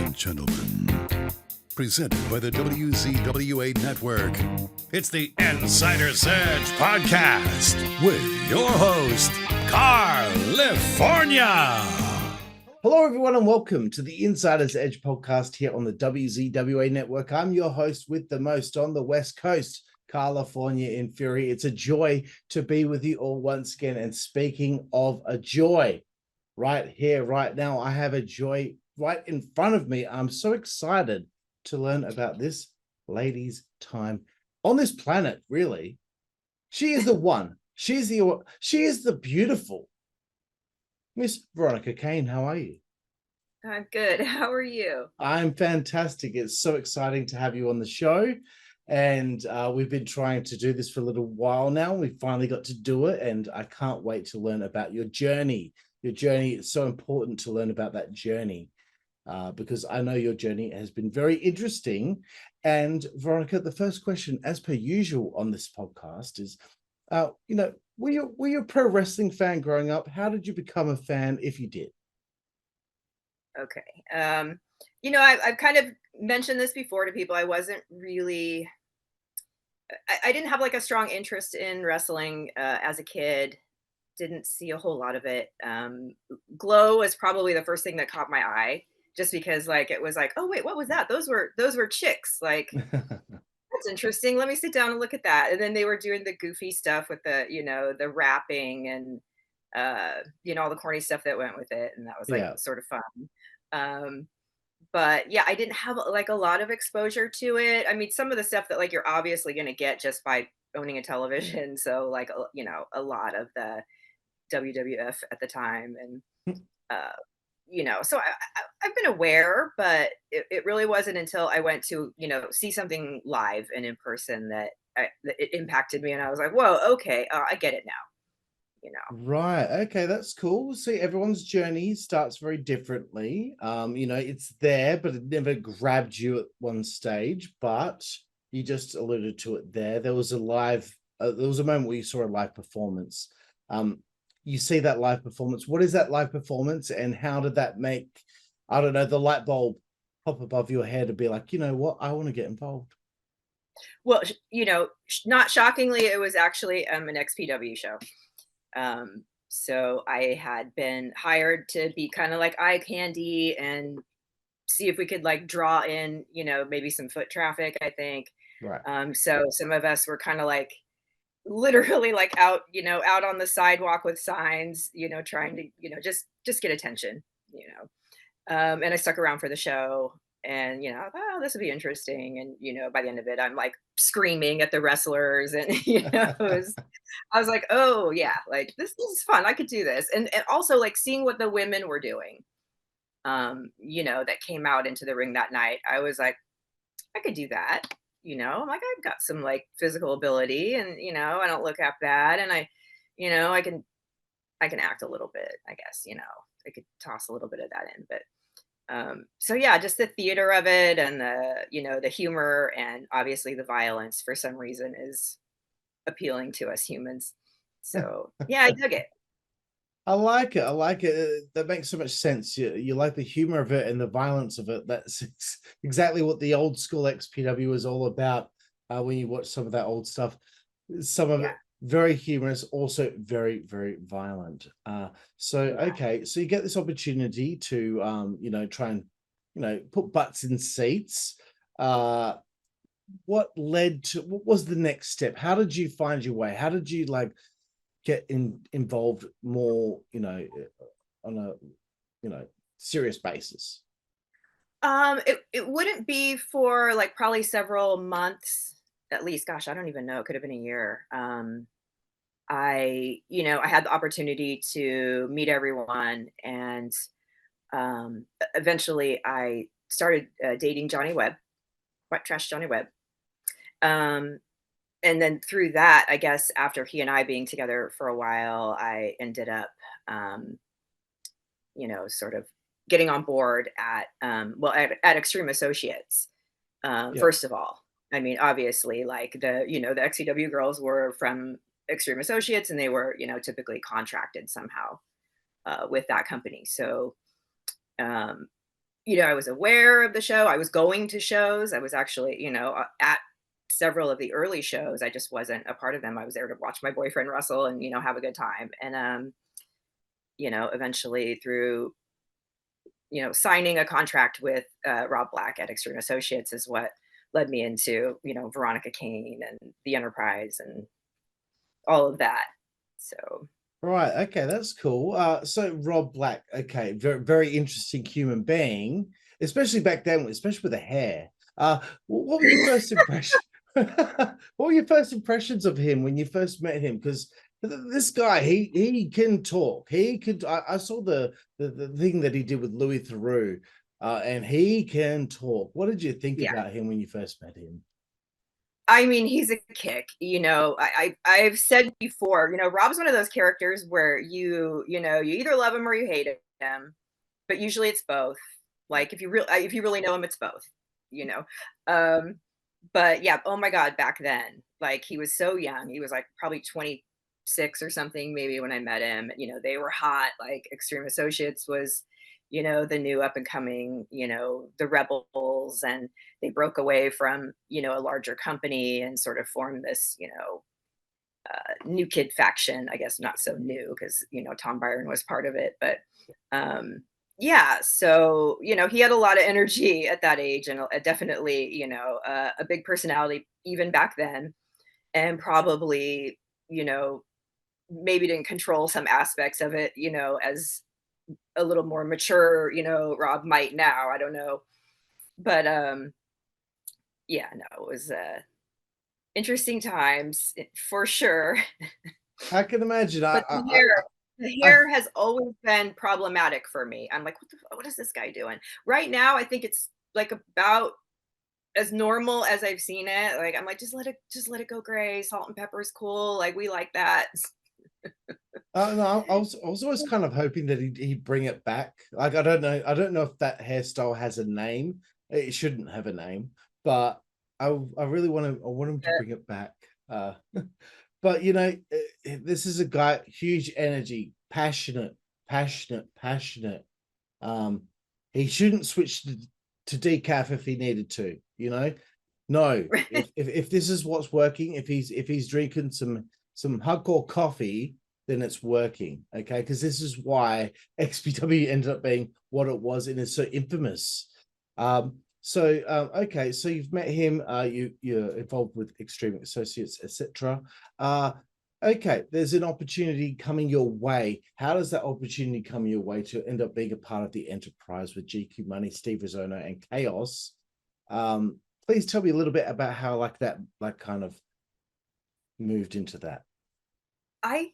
and gentlemen, presented by the WZWA Network, it's the Insider's Edge Podcast with your host, Karlifornia. Hello, everyone, and welcome to the Insider's Edge Podcast here on the WZWA Network. I'm your host with the most on the West Coast, Karlifornia in Fury. It's a joy to be with you all once again. And speaking of a joy, right here, right now, I have a joy right in front of me. I'm so excited to learn about this lady's time on this planet, really. She is the one. She is the beautiful Miss Veronica Caine. How are you? I'm good. How are you? I'm fantastic. It's so exciting to have you on the show. And we've been trying to do this for a little while now. We finally got to do it. And I can't wait to learn about your journey. Your journey, it's so important to learn about that journey because I know your journey has been very interesting. And Veronica, the first question, as per usual on this podcast, is, were you a pro wrestling fan growing up? How did you become a fan, if you did? Okay. I've kind of mentioned this before to people. I wasn't really, I didn't have like a strong interest in wrestling as a kid. Didn't see a whole lot of it. Glow was probably the first thing that caught my eye, just because like it was like, oh wait, what was that? Those were chicks. Like that's interesting. Let me sit down and look at that. And then they were doing the goofy stuff with the the rapping and all the corny stuff that went with it, and that was like sort of fun. But yeah, I didn't have like a lot of exposure to it. I mean, some of the stuff that like you're obviously going to get just by owning a television. So like a lot of the WWF at the time, and so I've been aware, but it really wasn't until I went to see something live and in person that it impacted me, and I was like, whoa, okay, I get it now. Right. Okay, that's cool. See, everyone's journey starts very differently. It's there, but it never grabbed you at one stage. But you just alluded to it there. There was a moment where you saw a live performance. You see that live performance. What is that live performance, and how did that make, I don't know, the light bulb pop above your head and be like, you know what, I want to get involved? Well, not shockingly, it was actually an XPW show. So I had been hired to be kind of like eye candy and see if we could like draw in, maybe some foot traffic, I think. Right. So some of us were kind of like literally like out on the sidewalk with signs, trying to, just get attention, and I stuck around for the show. And, I thought, oh, this would be interesting. And, by the end of it, I'm like screaming at the wrestlers. And, I was like, oh, yeah, like this is fun. I could do this. And also like seeing what the women were doing, that came out into the ring that night. I was like, I could do that. I'm like, I've got some like physical ability and, I don't look that bad. And I can act a little bit, I guess, I could toss a little bit of that in, but so yeah, just the theater of it and the humor and obviously the violence for some reason is appealing to us humans. So yeah, I dug it. I like it. That makes so much sense. You like the humor of it and the violence of it. That's exactly what the old school XPW is all about. When you watch some of that old stuff, some of it very humorous, also very, very violent. Okay, so you get this opportunity to try and put butts in seats. What was the next step? How did you find your way? How did you get involved more, on a serious basis? It wouldn't be for like probably several months at least. Gosh, I don't even know. It could have been a year. I had the opportunity to meet everyone, and eventually I started dating Johnny Webb, White Trash Johnny Webb. And then through that, I guess after he and I being together for a while, I ended up, sort of getting on board at Xtreme Associates. First of all, I mean, obviously, like the XCW girls were from Xtreme Associates, and they were, typically contracted somehow with that company. So I was aware of the show. I was going to shows. I was actually, at several of the early shows. I just wasn't a part of them. I was there to watch my boyfriend wrestle and, have a good time. And, eventually through, signing a contract with Rob Black at Extreme Associates is what led me into, Veronica Caine and the Enterprise and all of that. So. Right. Okay, that's cool. So Rob Black, okay, very, very interesting human being, especially back then, especially with the hair. What were your first impression? What were your first impressions of him when you first met him? Because this guy, he can talk. He could. I saw the thing that he did with Louis Theroux, and he can talk. What did you think about him when you first met him? I mean, he's a kick, I've said before, Rob's one of those characters where you either love him or you hate him, but usually it's both. Like if you really know him, it's both, you know. But yeah, oh my God, back then, like he was so young. He was like probably 26 or something, maybe when I met him. They were hot. Like Extreme Associates was, the new up and coming, the Rebels, and they broke away from, a larger company and sort of formed this, new kid faction. I guess not so new because, Tom Byron was part of it, but yeah, so, he had a lot of energy at that age and definitely, a big personality even back then, and probably, maybe didn't control some aspects of it, as a little more mature, Rob might now. I don't know. But yeah, no, it was interesting times for sure. I can imagine. But the hair has always been problematic for me. I'm like, what is this guy doing? Right now, I think it's like about as normal as I've seen it. Like I'm like, just let it go gray. Salt and pepper is cool. Like we like that. No, I was always kind of hoping that he'd bring it back. Like I don't know if that hairstyle has a name. It shouldn't have a name, but I really want him to bring it back. But this is a guy, huge energy, passionate. He shouldn't switch to decaf if he needed to. No. If this is what's working, if he's drinking some hardcore coffee, then it's working, okay? Because this is why XPW ended up being what it was and is so infamous. Okay, so you've met him, you're involved with Extreme Associates, etc. Okay, there's an opportunity coming your way. How does that opportunity come your way to end up being a part of the Enterprise with GQ Money, Steve Rizzono, and Chaos? Please tell me a little bit about how that kind of moved into that. I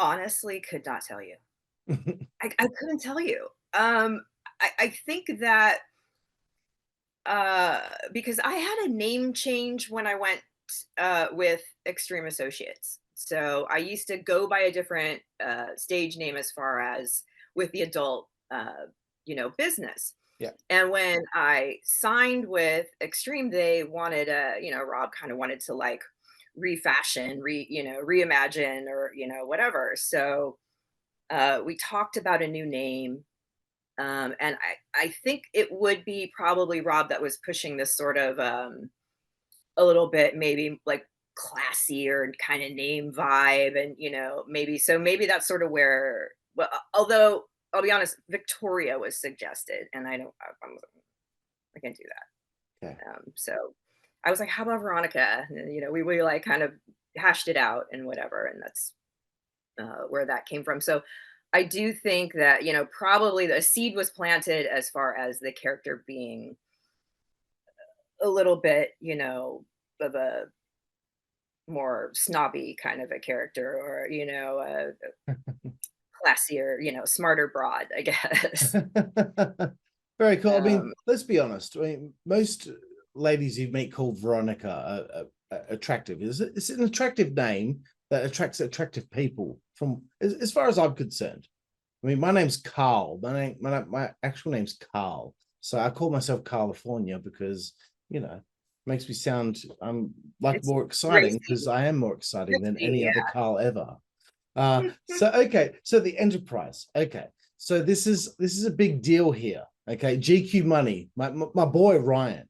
honestly could not tell you. I couldn't tell you. I think that because I had a name change when I went with Extreme Associates. So I used to go by a different stage name as far as with the adult, business. Yeah. And when I signed with Extreme, they wanted Rob kind of wanted to like refashion, reimagine, or whatever. So we talked about a new name, and I think it would be probably Rob that was pushing this sort of a little bit maybe like classier kind of name vibe, and maybe that's sort of where. Well, although I'll be honest, Victoria was suggested, and I can't do that. Okay. So I was like, how about Veronica? And, we like kind of hashed it out and whatever. And that's where that came from. So I do think that, probably the seed was planted as far as the character being a little bit, of a more snobby kind of a character, or, classier, smarter broad, I guess. Very cool. I mean, let's be honest. I mean, most ladies you meet called Veronica are attractive. It's an attractive name that attracts attractive people. From as far as I'm concerned. I mean, my name's Carl. My actual name's Carl. So I call myself Karlifornia because makes me sound like more exciting, because I am more exciting than any other Carl ever. So okay, so the Enterprise. Okay, so this is a big deal here. Okay, GQ Money, my boy Ryan,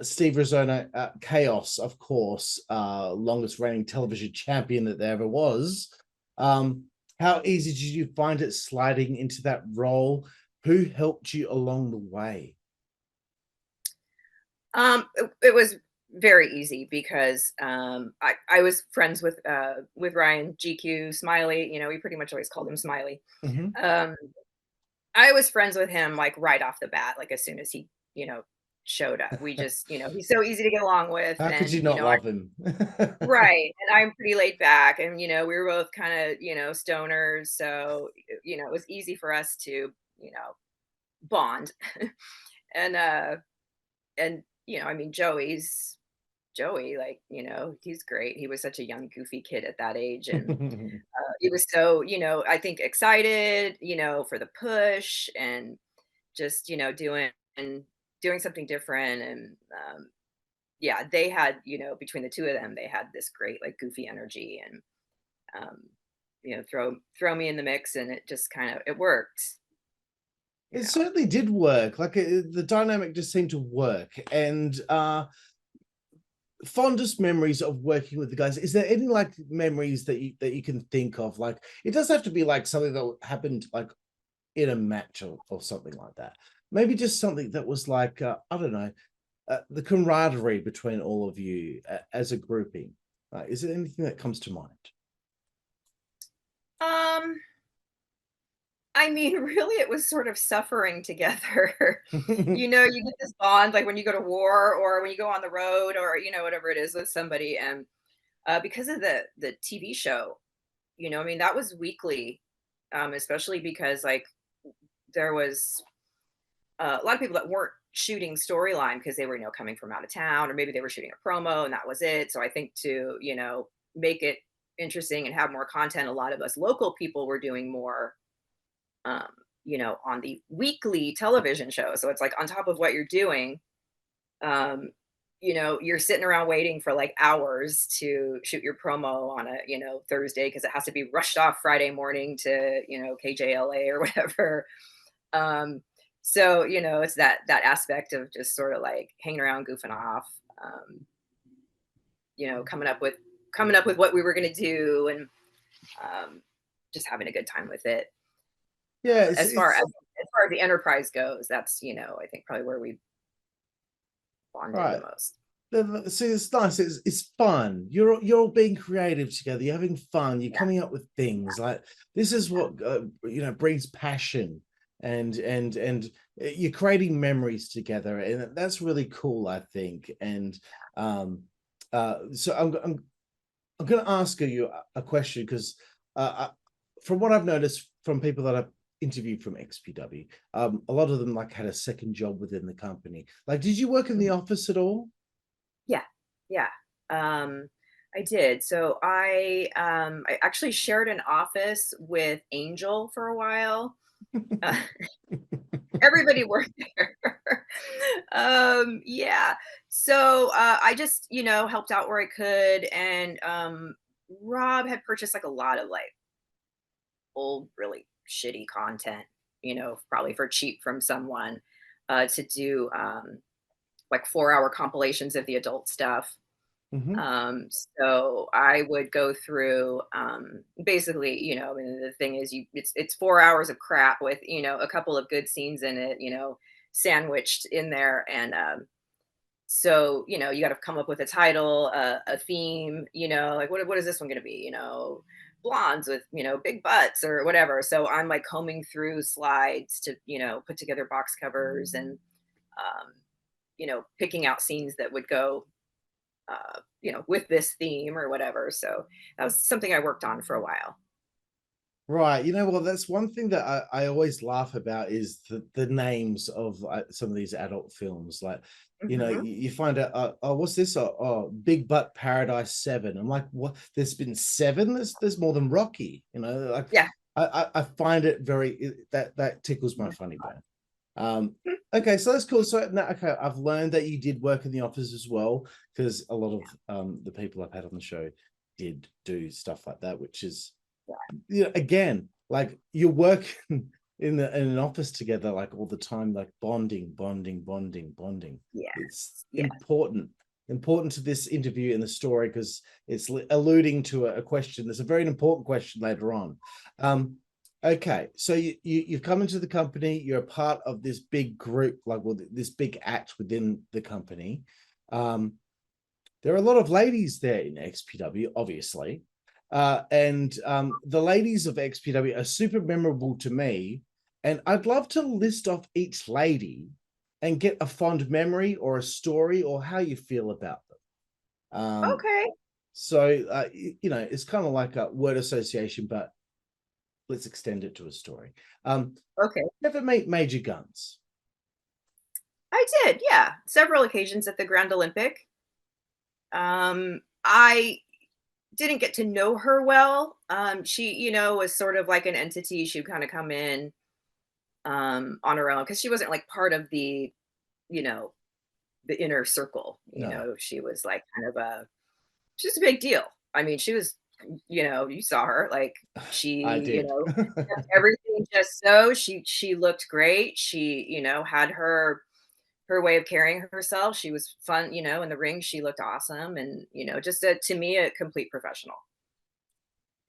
Steve Rizzono, Kaos, of course, longest reigning television champion that there ever was. How easy did you find it sliding into that role? Who helped you along the way? It was very easy because I was friends with Ryan, GQ, Smiley. You know, we pretty much always called him Smiley. Mhm. Um, I was friends with him like right off the bat, like as soon as he, showed up. We just, he's so easy to get along with, How could you and not love him? right, and I'm pretty laid back, and we were both kind of, stoners, so it was easy for us to, bond, and I mean, Joey, like, he's great. He was such a young, goofy kid at that age, and he was so, I think excited, for the push and just, doing something different. And yeah, they had, between the two of them, they had this great, like, goofy energy, and um, throw me in the mix, and it just kind of it worked, you It know. certainly did work. Like the dynamic just seemed to work. And fondest memories of working with the guys. Is there any like memories that you can think of? Like it does have to be like something that happened like in a match or something like that. Maybe just something that was like I don't know, the camaraderie between all of you as a grouping. Is there anything that comes to mind? Um, I mean, really, it was sort of suffering together. You get this bond, like when you go to war or when you go on the road, or whatever it is with somebody, and because of the TV show, I mean, that was weekly, especially because like there was a lot of people that weren't shooting storyline because they were coming from out of town, or maybe they were shooting a promo and that was it. So I think to make it interesting and have more content, a lot of us local people were doing more, um, on the weekly television show. So it's like on top of what you're doing, um, you're sitting around waiting for like hours to shoot your promo on a, Thursday, because it has to be rushed off Friday morning to, KJLA or whatever. Um, so, it's that aspect of just sort of like hanging around, goofing off, um, coming up with what we were gonna do, and um, just having a good time with it. Yeah, As far as the enterprise goes, that's I think probably where we bonded the right. most. See, it's nice. It's fun. You're all being creative together. You're having fun. You're Yeah, coming up with things. Like this is what brings passion, and you're creating memories together, and that's really cool, I think. And um, so I'm going to ask you a question because from what I've noticed from people that I've interviewed from XPW, a lot of them like had a second job within the company. Like, did you work in the office at all? yeah, yeah. Um, I did. So I actually shared an office with Angel for a while. Uh, Everybody worked there. Yeah. So I just, helped out where I could. And Rob had purchased like a lot of like old, really shitty content, probably for cheap from someone, to do like 4-hour compilations of the adult stuff. Mhm. So I would go through, basically, I mean, the thing is it's 4 hours of crap with, a couple of good scenes in it, sandwiched in there. And so, you got to come up with a title, a theme, like what is this one going to be? Blondes with, big butts or whatever. So I'm like combing through slides to, put together box covers, and um, picking out scenes that would go, with this theme or whatever. So that was something I worked on for a while. Right. You know, well, that's one thing that I always laugh about is the names of some of these adult films. Like, Hmm. you find out, oh, what's this? Big Butt Paradise 7. I'm like, what? There's been 7? There's more than Rocky. Like Yeah. I find it that tickles my funny bone. Okay, so that's cool. So now, okay, I've learned that you did work in the office as well, because a lot of the people I've had on the show did do stuff like that, which is again, like you're working in an office together, like all the time, like bonding. Yeah. It's important to this interview and the story, because it's alluding to a question. There's a very important question later on. Okay, so you've come into the company. You're a part of this big group, this big act within the company. There are a lot of ladies there in XPW, obviously. And the ladies of XPW are super memorable to me. And I'd love to list off each lady and get a fond memory or a story or how you feel about them. Okay. So, it's kind of like a word association, but let's extend it to a story. Okay. Never meet Major Guns? I did, yeah. Several occasions at the Grand Olympic. I didn't get to know her well. She, was sort of like an entity. She'd kind of come in on her own, because she wasn't like part of the, the inner circle. No. She was like kind of she's a big deal. I mean, she was, you saw her, like she, I did. kept everything just so. She looked great. She, had her way of carrying herself. She was fun, in the ring. She looked awesome, and just to me, a complete professional.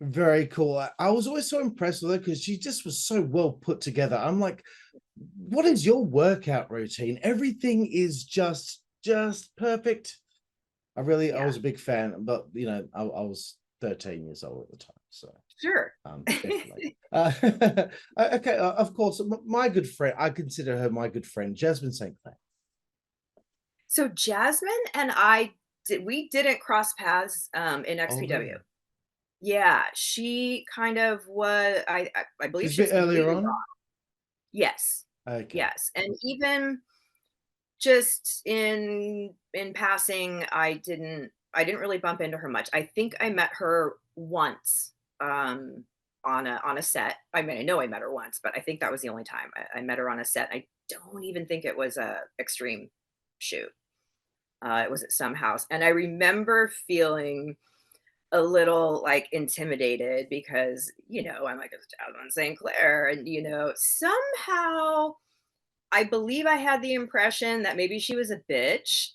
Very cool. I was always so impressed with her because she just was so well put together. I'm like, what is your workout routine? Everything is just perfect. I was a big fan, but I was 13 years old at the time, so Sure. definitely. Okay, of course, my good friend. I consider her my good friend, Jasmin St. So Jasmine and we didn't cross paths in Oh, XPW. really? Yeah, she kind of was. I believe She's she a was bit earlier completely on. wrong. Yes, Okay. yes, and even just in passing, I didn't really bump into her much. I think I met her once on a set. I mean, I know I met her once, but I think that was the only time I met her on a set. I don't even think it was a extreme shoot. It was at some house, and I remember feeling a little like intimidated because I'm like, it's Jasmine St. Clair, and somehow I believe I had the impression that maybe she was a bitch.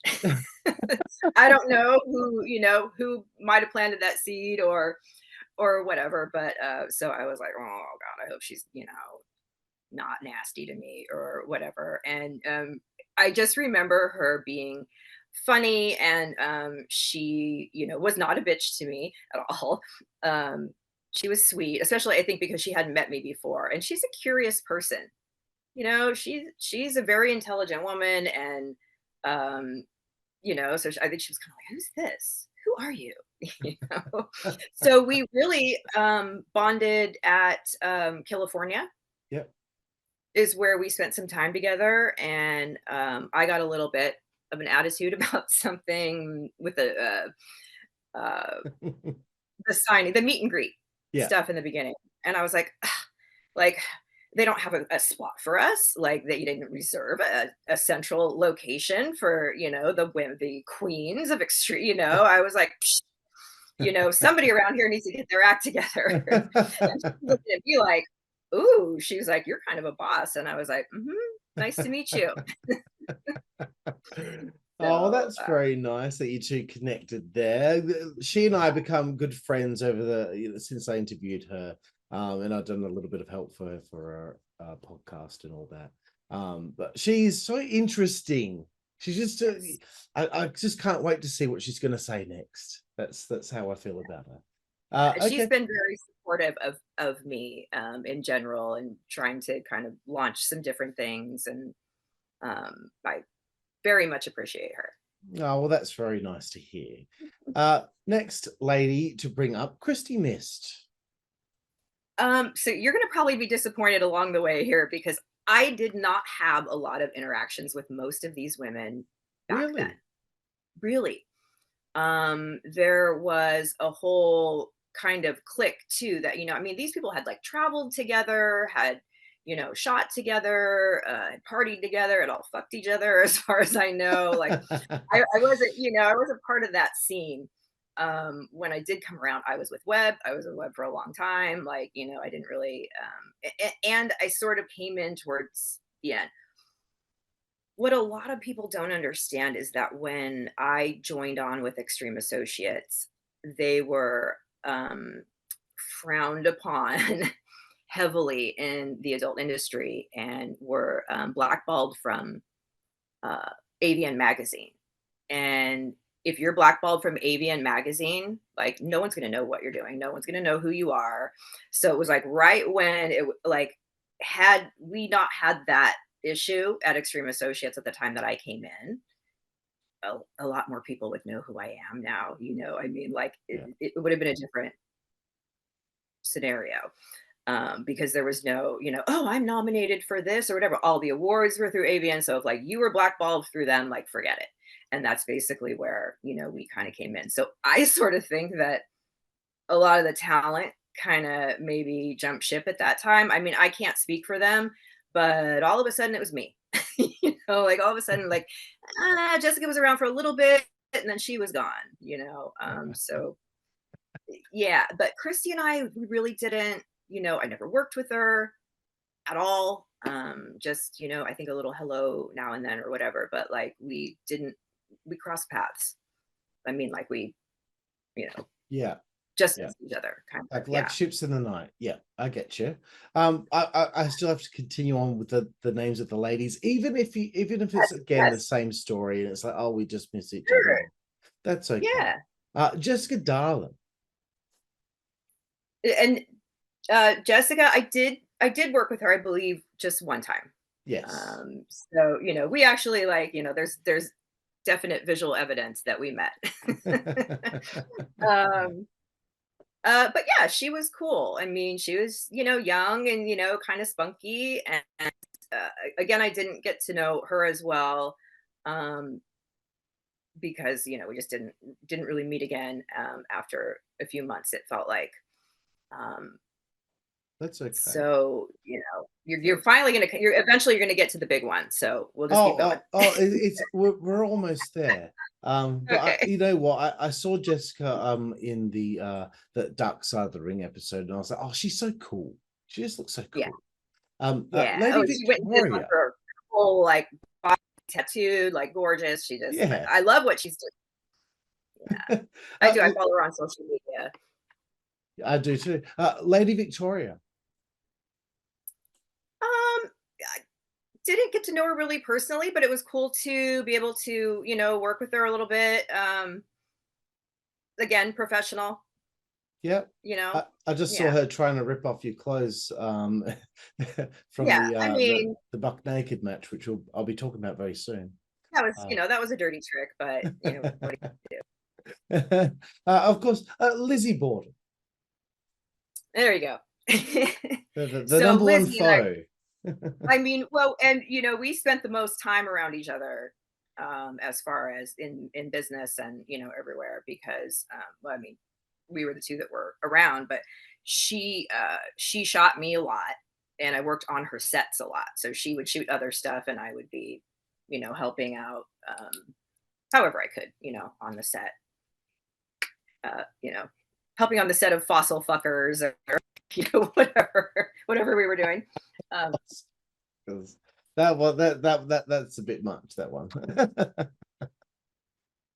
I don't know who might have planted that seed or whatever, but so I was like, oh God, I hope she's not nasty to me or whatever. And I just remember her being funny, and she was not a bitch to me at all. She was sweet, especially I think because she hadn't met me before, and she's a curious person. She's a very intelligent woman, and so I think she was kind of like, who's this, who are you? you know so we really bonded at Killafornia. Yep. Is where we spent some time together, and I got a little bit of an attitude about something with the signing, the meet and greet Yeah. stuff in the beginning, and I was like, "Ugh," like they don't have a spot for us, like they didn't reserve a central location for the queens of extreme. I was like, Psh, somebody around here needs to get their act together. And she looked at me like, ooh, she was like, you're kind of a boss. And I was like, nice to meet you. Oh, So, that's very nice that you two connected there. She and I become good friends over since I interviewed her, and I've done a little bit of help for her for our podcast and all that. But she's so interesting. She's just, I just can't wait to see what she's going to say next. That's how I feel about her. she's Okay. been very supportive of me in general, and trying to kind of launch some different things. And I very much appreciate her. Oh, well, that's very nice to hear. Next lady to bring up, Kristi Myst. So you're going to probably be disappointed along the way here, because I did not have a lot of interactions with most of these women back Really? then. Really. There was a whole kind of clique too that, I mean, these people had like traveled together, had, shot together, had partied together, and all fucked each other as far as I know. Like I wasn't, I wasn't part of that scene. when I did come around, I was with Web. I was with Web for a long time. Like, you know, I didn't really, and I sort of came in towards the end. What a lot of people don't understand is that when I joined on with Xtreme Associates, they were frowned upon heavily in the adult industry and were blackballed from uh, AVN magazine. And if you're blackballed from AVN magazine, like no one's going to know what you're doing. No one's going to know who you are. So it was like right when like had we not had that issue at Xtreme Associates at the time that I came in, a lot more people would know who I am now. You know, I mean, like it would have been a different scenario. Because there was no, you know, oh, I'm nominated for this or whatever. All the awards were through AVN. So if like you were blackballed through them, like forget it. And that's basically where, you know, we kind of came in. So I sort of think that a lot of the talent kind of maybe jumped ship at that time. I mean, I can't speak for them, but all of a sudden it was me. You know, like all of a sudden, like Jessica was around for a little bit and then she was gone, you know. So yeah, but Kristi and I, we really didn't, you know, I never worked with her at all. Just, you know, I think a little hello now and then or whatever, but like we crossed paths. I mean, like we, you know, just each other kind of like ships in the night. Yeah, I get you. I still have to continue on with the names of the ladies, even if it's again the same story and it's like, oh, we just miss each other. That's okay. Yeah. Jessica Darlin. And Jessica, I did work with her, I believe, just one time. Yes. So, you know, we actually like, you know, there's definite visual evidence that we met. But yeah, she was cool. I mean, she was, you know, young and, you know, kind of spunky. And again, I didn't get to know her as well because, you know, we just didn't really meet again after a few months, it felt like. That's okay. So, you know, you're finally you're eventually gonna get to the big one. So we'll just keep going. We're almost there. But Okay. you know what? I saw Jessica in the Dark Side of the Ring episode, and I was like, oh, she's so cool. She just looks so cool. Yeah. Lady She went and did Victoria. her whole like body tattooed, like gorgeous. She just I love what she's doing. Yeah. I do. I follow her on social media. I do too. Lady Victoria. I didn't get to know her really personally, but it was cool to be able to, you know, work with her a little bit. Again, professional. Yeah, you know, I just saw her trying to rip off your clothes from the buck naked match, which I'll be talking about very soon. That was, you know, that was a dirty trick, but you know, what do you do? Of course, Lizzy Borden. There you go. the so number Lizzy one foe. I mean, well, and you know, we spent the most time around each other as far as in business and, you know, everywhere because well, I mean, we were the two that were around, but she shot me a lot and I worked on her sets a lot. So she would shoot other stuff and I would be, you know, helping out however I could, you know, on the set. You know, helping on the set of Fossil Fuckers or you know, whatever we were doing. That's a bit much, that one.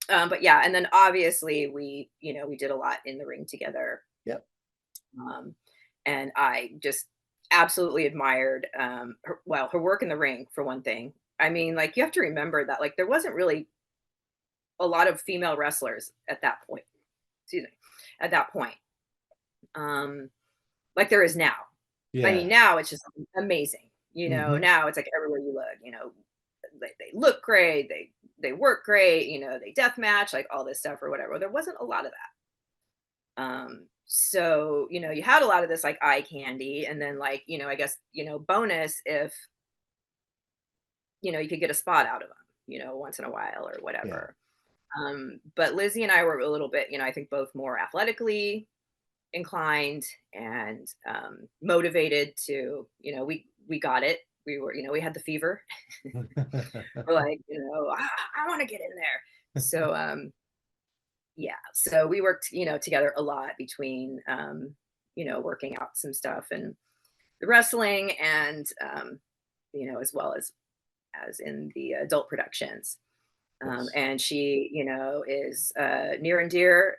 But yeah, and then obviously we, you know, we did a lot in the ring together. Yep. And I just absolutely admired her work in the ring for one thing. I mean, like you have to remember that like there wasn't really a lot of female wrestlers at that point. Excuse me, at that point. Like there is now. Yeah. I mean, now it's just amazing. You know, now it's like everywhere you look, you know, they look great, they work great, you know, they death match, like all this stuff or whatever. There wasn't a lot of that. So, you know, you had a lot of this like eye candy and then like, you know, I guess, you know, bonus if, you know, you could get a spot out of them, you know, once in a while or whatever. Yeah. But Lizzy and I were a little bit, you know, I think both more athletically inclined and motivated to, you know, we got it. We were, you know, we had the fever. We're like, you know, I want to get in there. So yeah, so we worked, together a lot between, working out some stuff and the wrestling and, as well as in the adult productions. Yes. And she, is near and dear.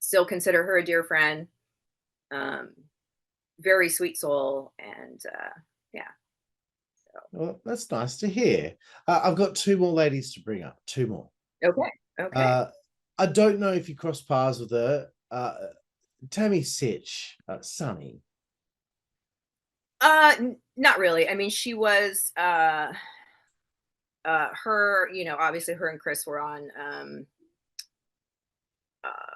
Still consider her a dear friend. Um, Very sweet soul, and yeah. So Well, that's nice to hear. I've got two more ladies to bring up. Two more. okay, okay. Uh, I don't know if you cross paths with her. Tammy Sitch, Sunny. Not really. I mean, she was her, obviously her and Chris were on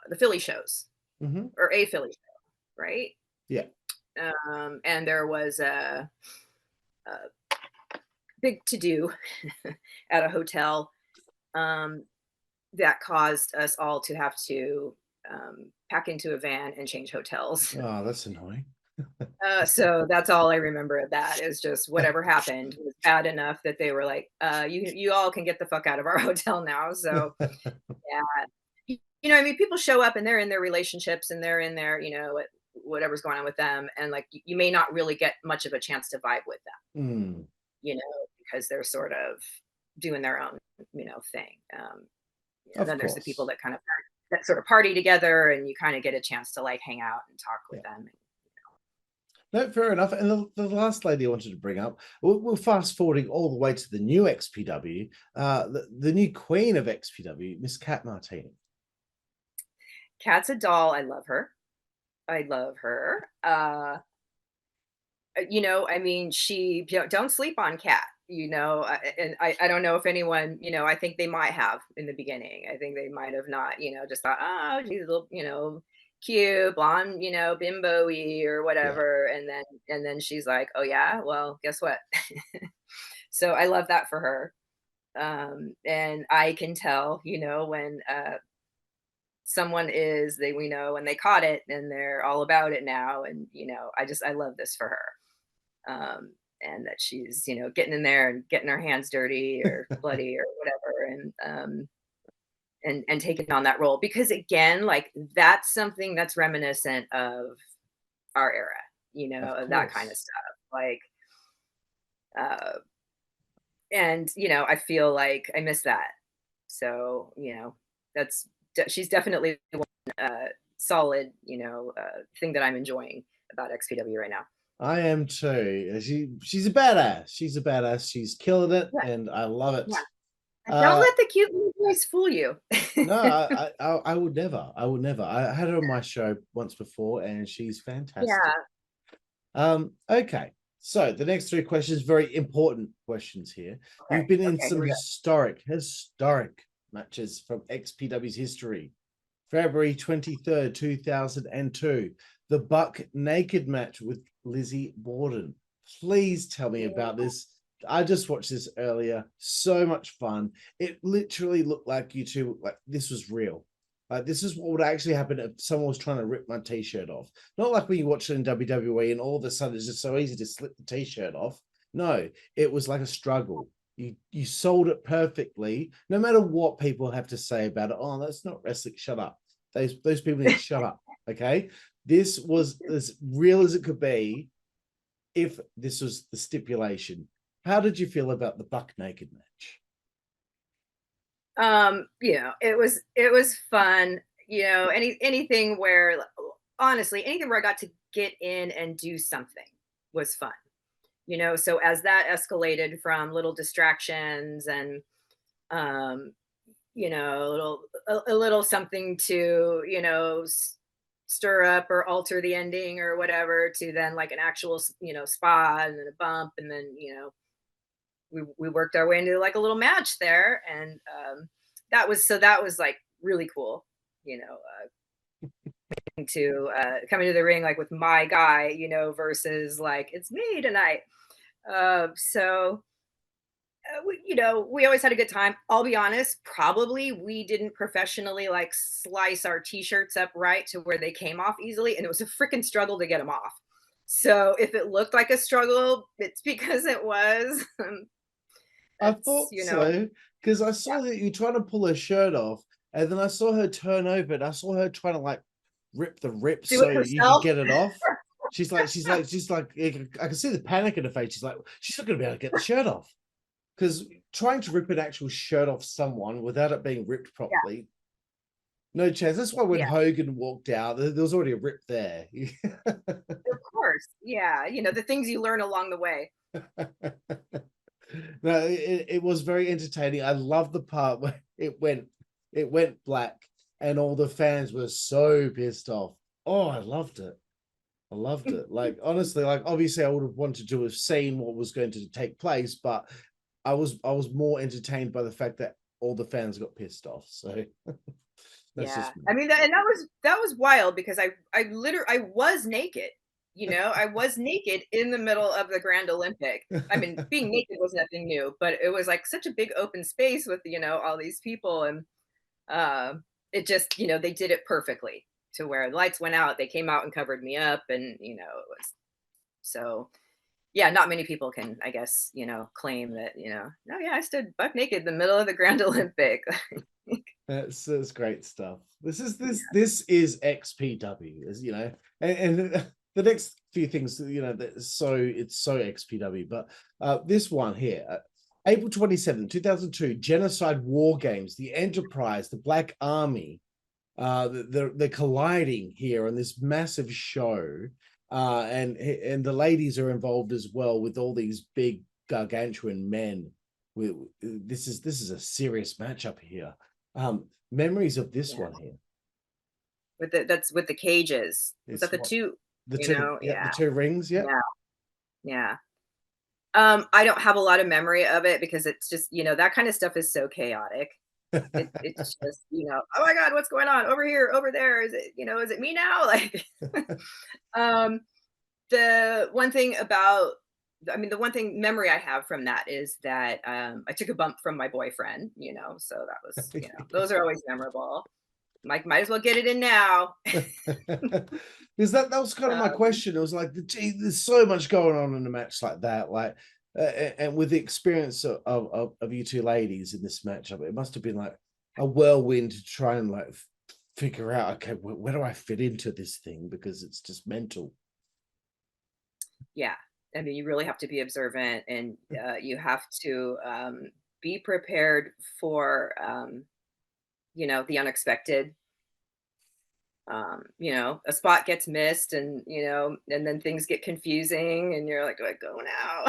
the Philly shows Mm-hmm. or a Philly show, right? Yeah. And there was a big to do at a hotel that caused us all to have to pack into a van and change hotels. Oh, that's annoying. So that's all I remember of that is just whatever happened was bad enough that they were like, you all can get the fuck out of our hotel now. So yeah, I mean, people show up and they're in their relationships and they're in their, whatever's going on with them, and like you may not really get much of a chance to vibe with them, Mm, because they're sort of doing their own, thing. of Then there's the people course. that sort of party together, and you kind of get a chance to like hang out and talk with Yeah. them. No, fair enough. And the last lady I wanted to bring up, we're fast forwarding all the way to the new XPW, the new queen of XPW, Miss Kat Martini. Kat's a doll. I love her. I love her. I mean, don't sleep on Kat. And I don't know if anyone, I think they might have in the beginning. I think they might have not, just thought, oh, she's a little, cute, blonde, bimbo-y or Yeah, whatever. And then she's like, oh yeah, well, guess what? So I love that for her. And I can tell, when someone is they we know when they caught it and they're all about it now. And I love this for her. And that she's getting in there and getting her hands dirty or bloody or whatever, and taking on that role, because again, like that's something that's reminiscent of our era, of of that kind of course. stuff, like uh and I feel like I miss that. So that's she's definitely one solid thing that I'm enjoying about XPW right now. I am too. She's a badass. She's a badass. She's killing it, Yeah, and I love it. yeah. And don't Uh, let the cute little voice fool you. no, I would never. I would never. I had her on my show once before, and she's fantastic. Yeah. Okay. So the next three questions, very important questions here. Okay. You've been in Okay. Here some we go. historic matches from XPW's history. February 23rd, 2002, the Buck Naked match with Lizzy Borden. Please tell me about this. I just watched this earlier. So much fun. It literally looked like you two, like this was real. Like this is what would actually happen if someone was trying to rip my t-shirt off. Not like when you watch it in WWE and all of a sudden it's just so easy to slip the t-shirt off. No, it was like a struggle. You sold it perfectly, no matter what people have to say about it. Oh, that's not wrestling. Shut up. Those people need to shut up. Okay. This was as real as it could be if this was the stipulation. How did you feel about the Buck Naked match? It was fun. Anything where, honestly, anything where I got to get in and do something was fun. So as that escalated from little distractions and a little something to stir up or alter the ending or whatever, to then like an actual spot and then a bump, and then we worked our way into like a little match there, and that was like really cool, to coming to the ring like with my guy, versus like it's me tonight. So we always had a good time. I'll be honest, probably we didn't professionally like slice our t-shirts up right to where they came off easily, and it was a freaking struggle to get them off. So if it looked like a struggle, it's because it was. I That's thought so because I saw that you trying to pull her shirt off, And then I saw her turn over and I saw her trying to like rip the rip Do so it you could herself. get it off. She's like, I can see the panic in her face. She's like, she's not going to be able to get the shirt off. Because trying to rip an actual shirt off someone without it being ripped properly, no chance. That's why when Hogan walked out, there was already a rip there. Of course. Yeah. You know, the things you learn along the way. No, it was very entertaining. I love the part where it went black and all the fans were so pissed off. Oh, I loved it. I loved it. Like, honestly, like, obviously I would have wanted to have seen what was going to take place, but I was more entertained by the fact that all the fans got pissed off. So that's just me. I mean, that was wild because I was naked. You know, I was naked in the middle of the Grand Olympic. I mean, being naked was nothing new, but it was like such a big open space with, you know, all these people. And it just, you know, they did it perfectly to where the lights went out. They came out and covered me up. And, you know, it was so, yeah, not many people can, I guess, you know, claim that, you know, no, yeah, I stood buck naked in the middle of the Grand Olympic. That's great stuff. This is XPW, as you know, and the next few things, you know, it's so XPW, but this one here, April 27, 2002, Genocide War Games, the Enterprise, the Black Army, they're colliding here on this massive show, and the ladies are involved as well with all these big gargantuan men. This is a serious matchup here. Memories of this one here. That's with the cages. Is that the two? The two rings, yeah. I don't have a lot of memory of it because it's just, you know, that kind of stuff is so chaotic. It's just, you know, oh my God, what's going on over here, over there? Is it, you know, is it me now? Like, the one thing about, I mean, the one thing memory I have from that is that I took a bump from my boyfriend, you know, so that was, you know, those are always memorable. Mike, might as well get it in now. Because that was kind of my question. It was like, gee, there's so much going on in a match like that, like, and with the experience of you two ladies in this matchup, it must have been like a whirlwind to try and like figure out, okay, where do I fit into this thing, because it's just mental. Yeah, I mean, you really have to be observant, and you have to be prepared for you know, the unexpected. You know, a spot gets missed, and you know, and then things get confusing, and you're like, do I go now?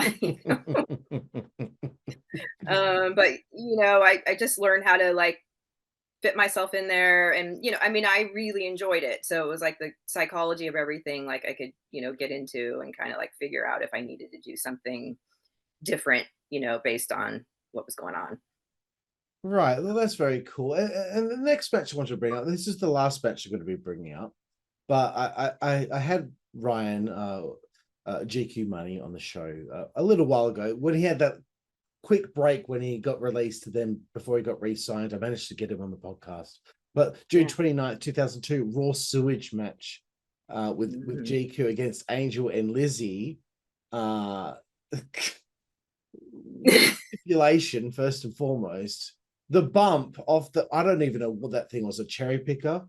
But you know, I just learned how to like fit myself in there, and you know, I mean, I really enjoyed it. So it was like the psychology of everything, like I could, you know, get into and kind of like figure out if I needed to do something different, you know, based on what was going on. Right, well, that's very cool. And the next match I want to bring up, this is the last match I'm going to be bringing up, but I had Ryan GQ Money on the show a little while ago when he had that quick break when he got released to them before he got re-signed. I managed to get him on the podcast. But June 29th, 2002, Raw Sewage Match with GQ against Angel and Lizzy. Stipulation, first and foremost. The bump off the, I don't even know what that thing was, a cherry picker.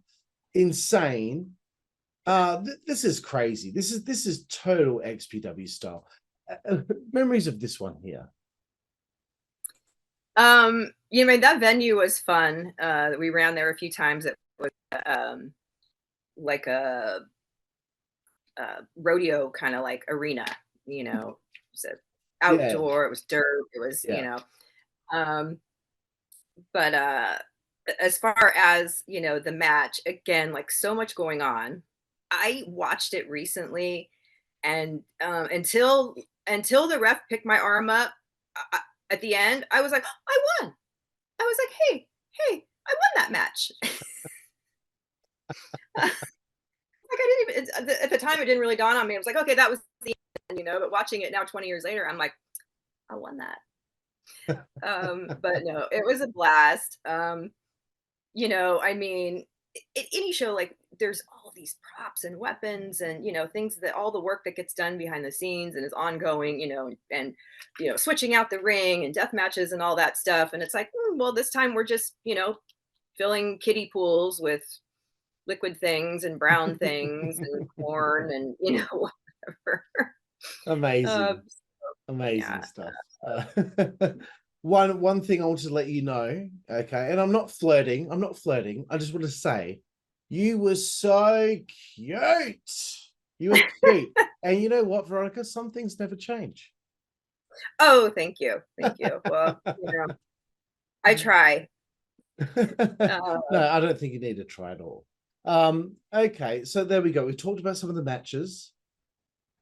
Insane. This is crazy. This is total XPW style. Memories of this one here. You know, that venue was fun. We ran there a few times. It was like a rodeo kind of like arena, you know. It was outdoor, it was dirt, it was, you know. But as far as, you know, the match, again, like so much going on. I watched it recently, and until the ref picked my arm up at the end, I was like, I won. I was like, hey, I won that match. Like I didn't even, at the time it didn't really dawn on me. I was like, okay, that was the end, you know, but watching it now 20 years later, I'm like, I won that. But no, it was a blast. You know, I mean, any show, like there's all these props and weapons and, you know, things that all the work that gets done behind the scenes and is ongoing, you know, and, you know, switching out the ring and death matches and all that stuff. And it's like, well, this time we're just, you know, filling kiddie pools with liquid things and brown things and corn and whatever. Amazing. Um, Amazing yeah. stuff. One thing I want to let you know, okay, and I'm not flirting. I just want to say, you were so cute. You were cute, and you know what, Veronica? Some things never change. Oh, thank you, thank you. Well, I try. No, I don't think you need to try at all. Okay, so there we go. We talked about some of the matches.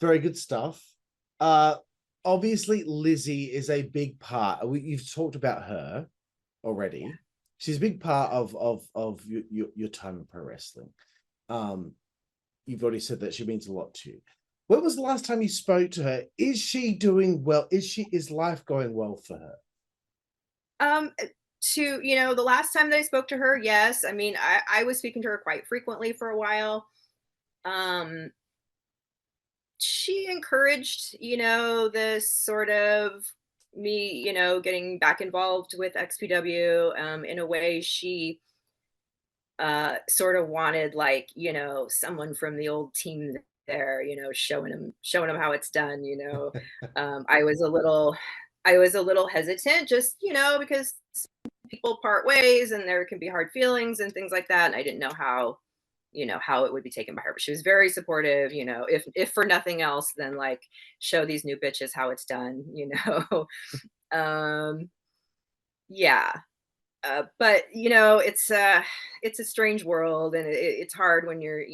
Very good stuff. Obviously, Lizzy is a big part. You've talked about her already. She's a big part of your time in pro wrestling. You've already said that she means a lot to you. When was the last time you spoke to her? Is she doing well? Is life going well for her? The last time that I spoke to her, yes. I mean, I was speaking to her quite frequently for a while. She encouraged, this sort of me, getting back involved with XPW. In a way, she sort of wanted, like, someone from the old team there, showing them how it's done. I was a little hesitant, just because people part ways and there can be hard feelings and things like that, and I didn't know how it would be taken by her. But she was very supportive, if for nothing else, then like show these new bitches how it's done. um yeah. But it's a strange world, and it's hard when you're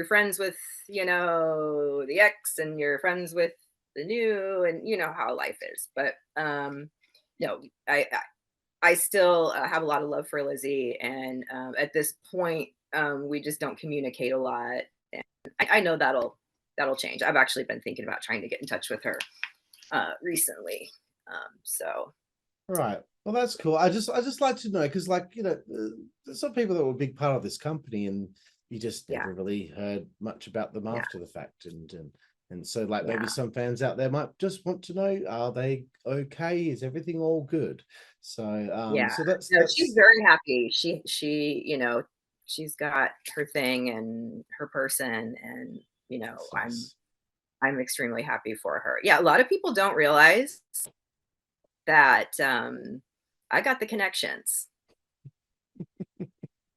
friends with the ex, and you're friends with the new, and how life is. But no, I still have a lot of love for Lizzy, and at this point, we just don't communicate a lot. And I know that'll change. I've actually been thinking about trying to get in touch with her recently. So Right. Well, that's cool. I just like to know, because, like, there's some people that were a big part of this company, and you just never really heard much about them after the fact, and so, like, maybe some fans out there might just want to know, are they okay? Is everything all good? So so that's she's very happy. She's got her thing and her person, and I'm extremely happy for her. Yeah, a lot of people don't realize that I got the connections.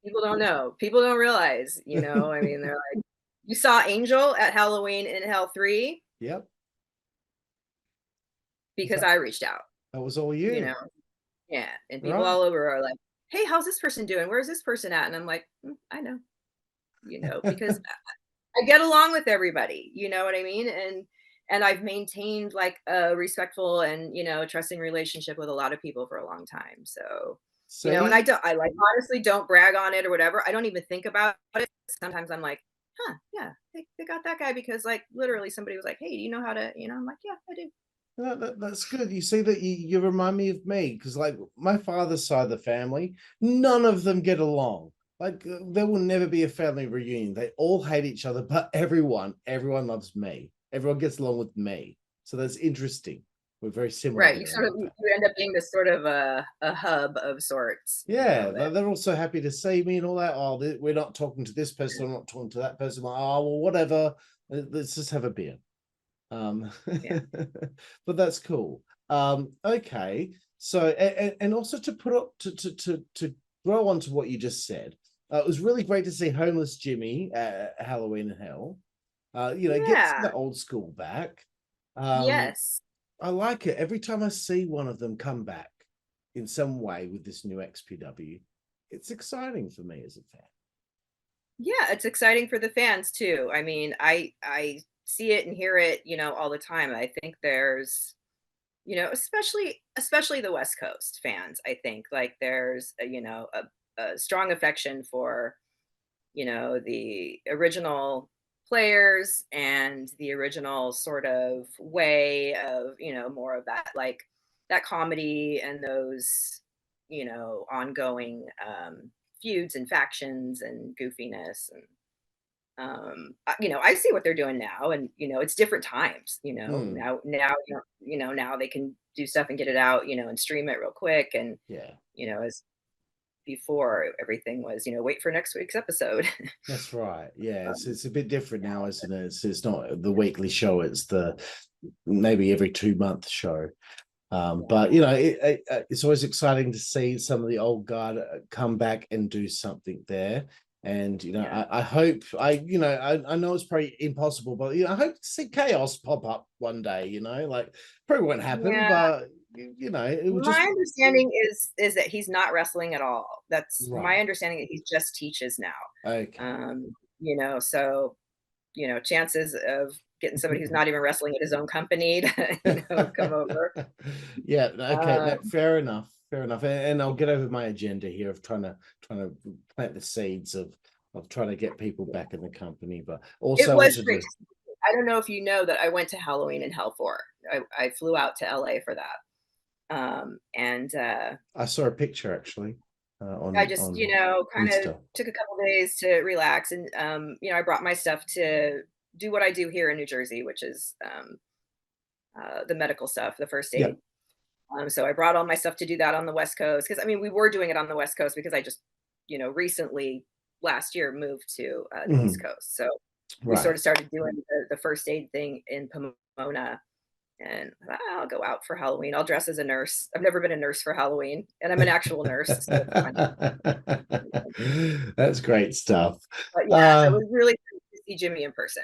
People don't know. People don't realize, I mean, they're like, you saw Angel at Halloween in Hell 3? Yep. Because I reached out. That was all you. Yeah. And people all over are like, hey, how's this person doing? Where's this person at? And I'm like, I know, because I get along with everybody, you know what I mean? And I've maintained like a respectful and, trusting relationship with a lot of people for a long time. So, and I like honestly don't brag on it or whatever. I don't even think about it. Sometimes I'm like, yeah, they got that guy because, like, literally somebody was like, hey, do you know how to, I'm like, yeah, I do. That's good. You see that you remind me of me, because, like, my father's side of the family, none of them get along. Like, there will never be a family reunion. They all hate each other, but everyone loves me. Everyone gets along with me. So that's interesting. We're very similar. Right. You end up being this sort of a hub of sorts. Yeah. They're also happy to see me and all that. Oh, we're not talking to this person. I'm not talking to that person. Like, oh, well, whatever. Let's just have a beer. But that's cool. Okay. So, and also to put up to grow on to what you just said, it was really great to see Homeless Jimmy at Halloween in Hell. Gets the old school back. Yes. I like it. Every time I see one of them come back in some way with this new XPW, it's exciting for me as a fan. Yeah, it's exciting for the fans too. I mean, I see it and hear it, all the time. I think there's, especially the West Coast fans, I think, like, there's a strong affection for, the original players and the original sort of way of, more of that, like, that comedy and those, ongoing feuds and factions and goofiness. And I see what they're doing now, and it's different times. Now now they can do stuff and get it out, and stream it real quick, and as before everything was, wait for next week's episode. That's right. Yeah, it's a bit different now, isn't it? It's not the weekly show, it's the maybe every 2-month show. But it's always exciting to see some of the old guard come back and do something there. And I hope I know it's probably impossible, but I hope to see Chaos pop up one day. Like probably won't happen, but it would My understanding is that he's not wrestling at all. That's Right. my understanding, that he just teaches now. Okay. So chances of getting somebody who's not even wrestling at his own company to come over. Yeah, okay, no, fair enough. And I'll get over my agenda here of trying to plant the seeds of trying to get people back in the company, but also It was great. I don't know if you know that I went to Halloween in Hell 4. I flew out to LA for that. And I saw a picture actually. I just, kind of took a couple days to relax, and I brought my stuff to do what I do here in New Jersey, which is the medical stuff, the first aid. So I brought all my stuff to do that on the West Coast, because we were doing it on the West Coast because I just, recently last year moved to the East Coast. So we sort of started doing the first aid thing in Pomona. And I'll go out for Halloween. I'll dress as a nurse. I've never been a nurse for Halloween, and I'm an actual nurse. So that's great stuff. But yeah, it was really cool to see Jimmy in person.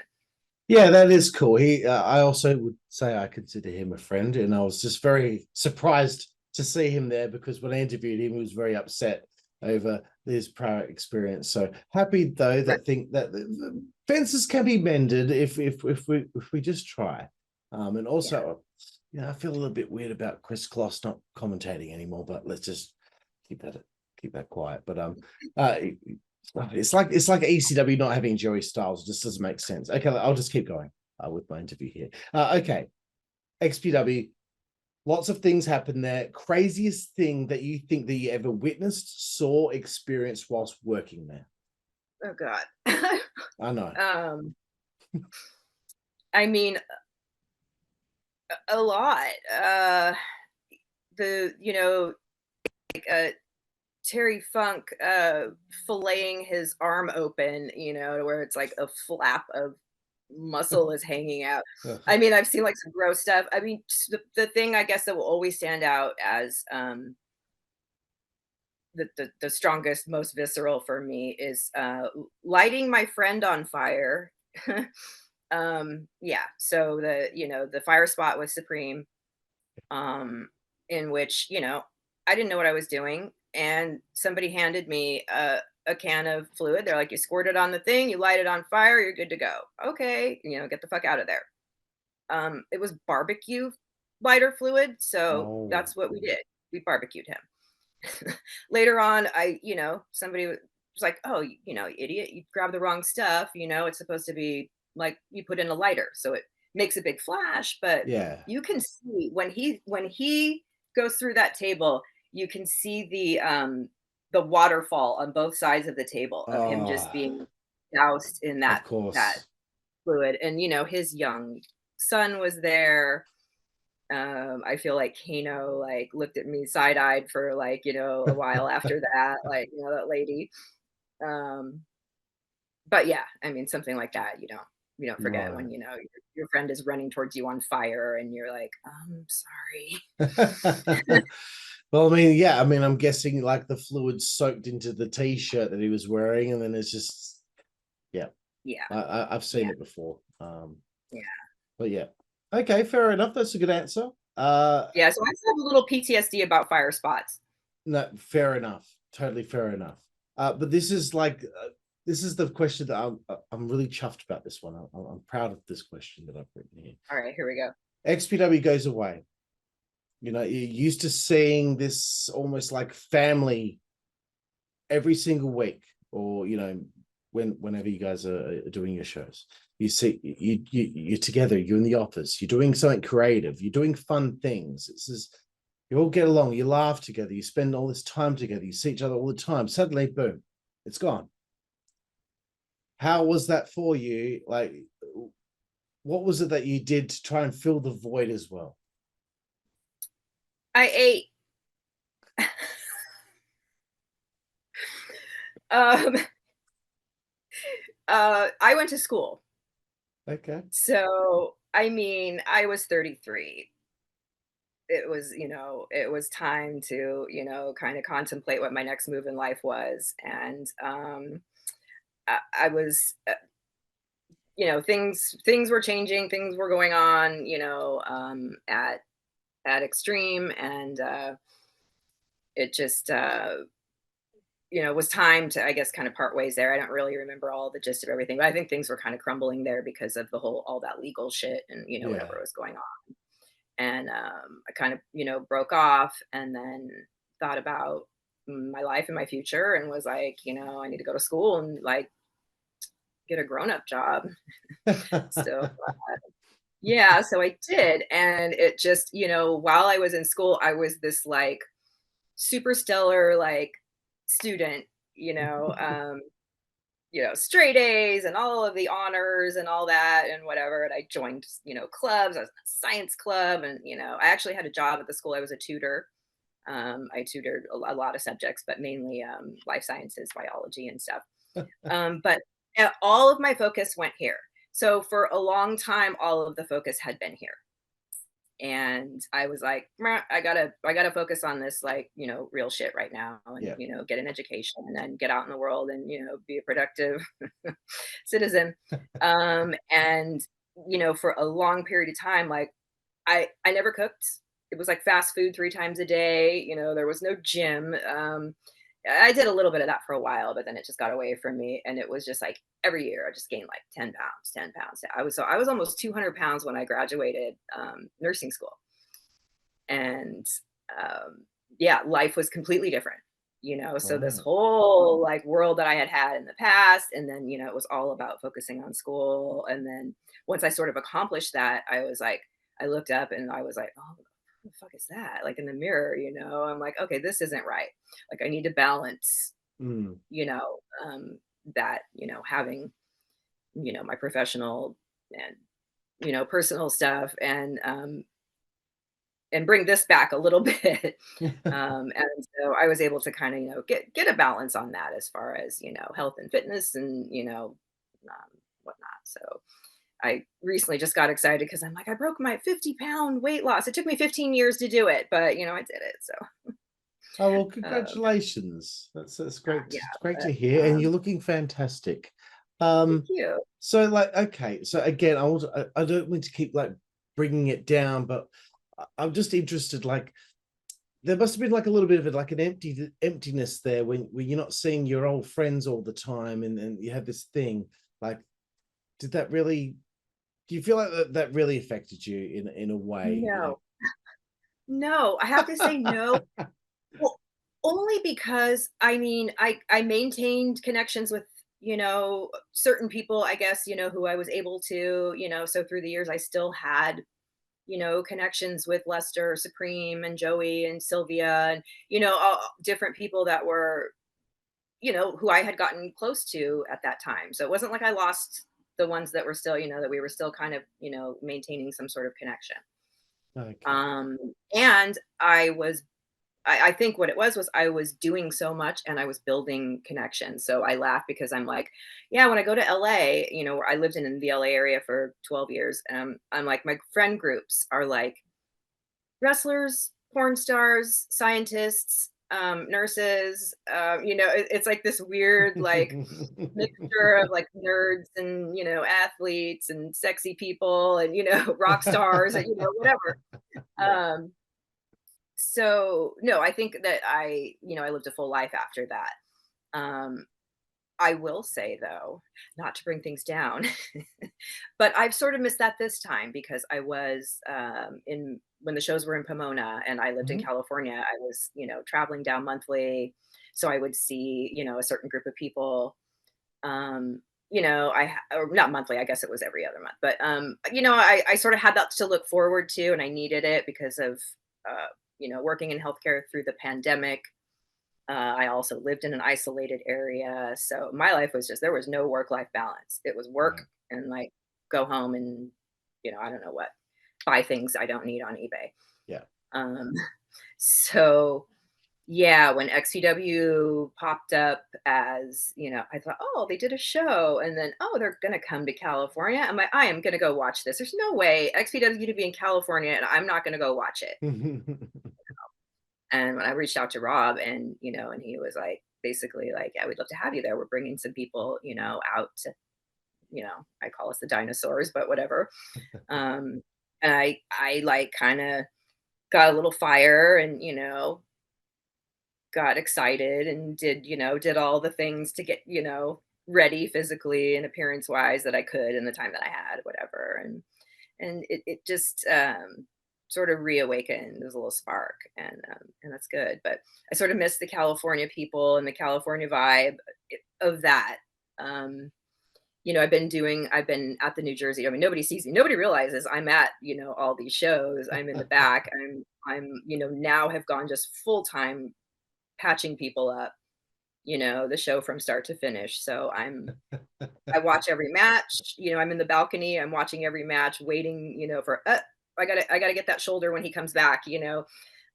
Yeah, that is cool. I also would say I consider him a friend, and I was just very surprised to see him there, because when I interviewed him, he was very upset over his prior experience. So happy though that think that the fences can be mended if we just try. And also, I feel a little bit weird about Chris Kloss not commentating anymore, but let's just keep that quiet. But it's like ECW not having Joey Styles. It just doesn't make sense. Okay, I'll just keep going with my interview here. Okay, XPW, lots of things happen there. Craziest thing that you think that you ever witnessed, saw, experienced whilst working there? Oh God. I know. A lot. Terry Funk filleting his arm open, where it's like a flap of muscle is hanging out. I've seen like some gross stuff. The thing I guess that will always stand out as the strongest, most visceral for me is lighting my friend on fire. So the fire spot was Supreme, in which I didn't know what I was doing, and somebody handed me a can of fluid. They're like, you squirt it on the thing, you light it on fire, you're good to go. Okay, get the fuck out of there. It was barbecue lighter fluid, so that's what we did. We barbecued him. Later on, somebody was like, oh, idiot, you grabbed the wrong stuff. It's supposed to be like you put in a lighter, so it makes a big flash, but you can see when he goes through that table, you can see the waterfall on both sides of the table of him just being doused in that fluid. And his young son was there. I feel like Kano looked at me side-eyed for a while after that, that lady. But yeah, something like that, you don't forget when your friend is running towards you on fire and you're like, I'm sorry. Well, I'm guessing like the fluid soaked into the t-shirt that he was wearing, and then it's just I've seen it before. But yeah, okay, fair enough. That's a good answer. So I still have a little PTSD about fire spots. No, fair enough. Totally fair enough. But this is this is the question that I'm really chuffed about. This one. I'm proud of this question that I've written here. All right, here we go. XPW goes away. You're used to seeing this almost like family every single week, or whenever you guys are doing your shows. You see, you're together. You're in the office. You're doing something creative. You're doing fun things. You all get along. You laugh together. You spend all this time together. You see each other all the time. Suddenly, boom, it's gone. How was that for you? Like, what was it that you did to try and fill the void as well? I ate. Um, I went to school. Okay. So, I mean, I was 33. It was time to, kind of contemplate what my next move in life was. And I was, things were changing, things were going on, at Xtreme, and it just, was time to, I guess, kind of part ways there. I don't really remember all the gist of everything, but I think things were kind of crumbling there because of all that legal shit and, Yeah. whatever was going on. And I kind of, broke off, and then thought about my life and my future, and was like, I need to go to school and like get a grown up job. So yeah, so I did. And it just, while I was in school, I was this like super stellar, like student, straight A's and all of the honors and all that and whatever. And I joined, clubs. I was in a science club, and I actually had a job at the school. I was a tutor. I tutored a lot of subjects, but mainly life sciences, biology, and stuff. But all of my focus went here. So for a long time, all of the focus had been here. And I was like, "Meh, I gotta focus on this, like, real shit right now, and, Yeah. get an education, and then get out in the world and, be a productive citizen." And, for a long period of time, like I never cooked. It was like fast food 3 times a day. There was no gym. I did a little bit of that for a while, but then it just got away from me. And it was just like every year I just gained like 10 pounds, 10 pounds. I was almost 200 pounds when I graduated nursing school. And yeah, life was completely different. So this Wow. whole like world that I had in the past, and then it was all about focusing on school. And then once I sort of accomplished that, I was like, I looked up and I was like, oh, what the fuck is that? Like in the mirror, I'm like, okay, this isn't right. Like I need to balance, Mm. you know, that, having, my professional and, personal stuff, and bring this back a little bit. And so I was able to kind of, get a balance on that as far as, health and fitness and, whatnot. So I recently just got excited because I'm like, I broke my 50-pound weight loss. It took me 15 years to do it, but I did it. So Oh well, um, congratulations. That's great. yeah, It's great to but hear, and you're looking fantastic. thank Um, you. so like, okay, so again, I don't mean to keep like bringing it down, but I'm just interested. Like, there must have been like a little bit of it, like an emptiness there when you're not seeing your old friends all the time, and you have this thing. Like, did that really? Do you feel like that really affected you in a way? No, no, I have to say no. Well, only because I mean, I maintained connections with, certain people, I guess, who I was able to, so through the years I still had, connections with Lester Supreme and Joey and Sylvia and, all different people that were, who I had gotten close to at that time. So it wasn't like I lost the ones that were still, that we were still kind of, maintaining some sort of connection. Okay. And I think what it was I was doing so much and I was building connections. So I laugh because I'm like, yeah, when I go to LA, where I lived in the LA area for 12 years, I'm like, my friend groups are like wrestlers, porn stars, scientists, nurses. It's like this weird, like, mixture of like nerds and, athletes and sexy people and, rock stars and, whatever. Um, so no, I think that I lived a full life after that. Um, I will say though, not to bring things down, but I've sort of missed that this time because I was in when the shows were in Pomona and I lived in Mhm. California, I was, traveling down monthly. So I would see, a certain group of people. Um, or not monthly, I guess it was every other month, but I sort of had that to look forward to, and I needed it because of working in healthcare through the pandemic. I also lived in an isolated area. So my life was just, there was no work life balance. It was work Right. and like go home and, I don't know what, buy things I don't need on eBay. Yeah. Um, so yeah, when XPW popped up as, I thought, oh, they did a show, and then, oh, they're gonna come to California. I'm like, I am gonna go watch this. There's no way XPW to be in California and I'm not gonna go watch it. And when I reached out to Rob, and he was like, basically like, yeah, we'd love to have you there. We're bringing some people, out to, I call us the dinosaurs, but whatever. Um, and I like kind of got a little fire and, got excited and did all the things to get, ready physically and appearance wise that I could in the time that I had, whatever. And it just sort of reawakened. There's a little spark, and that's good. But I sort of miss the California people and the California vibe of that. I've been at the New Jersey. I mean, nobody sees me. Nobody realizes I'm at, all these shows. I'm in the back. I'm, now have gone just full time patching people up, the show from start to finish. So I watch every match, I'm in the balcony, I'm watching every match, waiting, for I gotta get that shoulder when he comes back.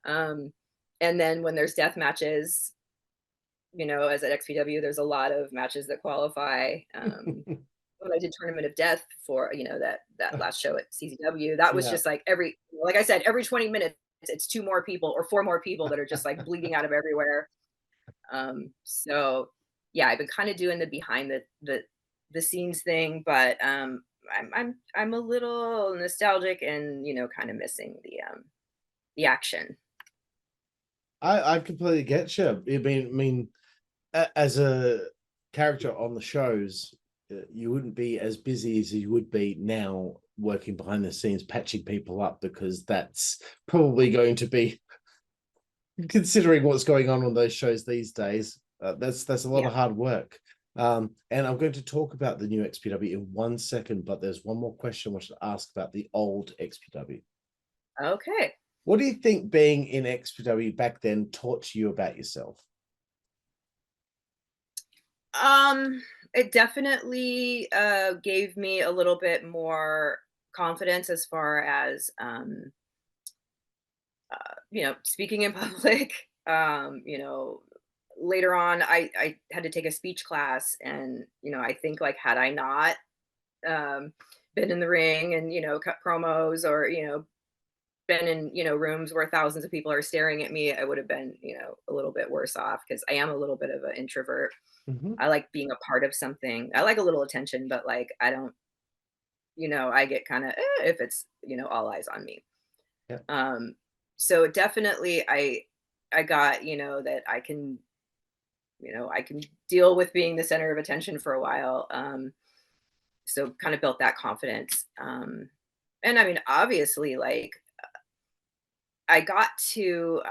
Um, and then when there's death matches, as at XPW, there's a lot of matches that qualify. When I did Tournament of Death for, that last show at CZW, that was Yeah. just like like I said, every 20 minutes, it's two more people or four more people that are just like bleeding out of everywhere. So yeah, I've been kind of doing the behind the scenes thing, but I'm a little nostalgic and kind of missing the action. I completely get you. I mean, as a character on the shows, you wouldn't be as busy as you would be now working behind the scenes, patching people up, because that's probably going to be, considering what's going on those shows these days, that's a lot Yeah. of hard work. And I'm going to talk about the new XPW in 1 second, but there's one more question I want to ask about the old XPW. Okay. What do you think being in XPW back then taught you about yourself? It definitely gave me a little bit more confidence as far as speaking in public. Later on I had to take a speech class, and I think like had I not um been in the ring and cut promos, or been in rooms where thousands of people are staring at me, I would have been a little bit worse off, because I am a little bit of an introvert. Mhm. I like being a part of something. I like a little attention, but like I don't, I get kind of if it's all eyes on me. Yeah. So definitely I got that I can deal with being the center of attention for a while. So kind of built that confidence. And I mean, obviously, like I got to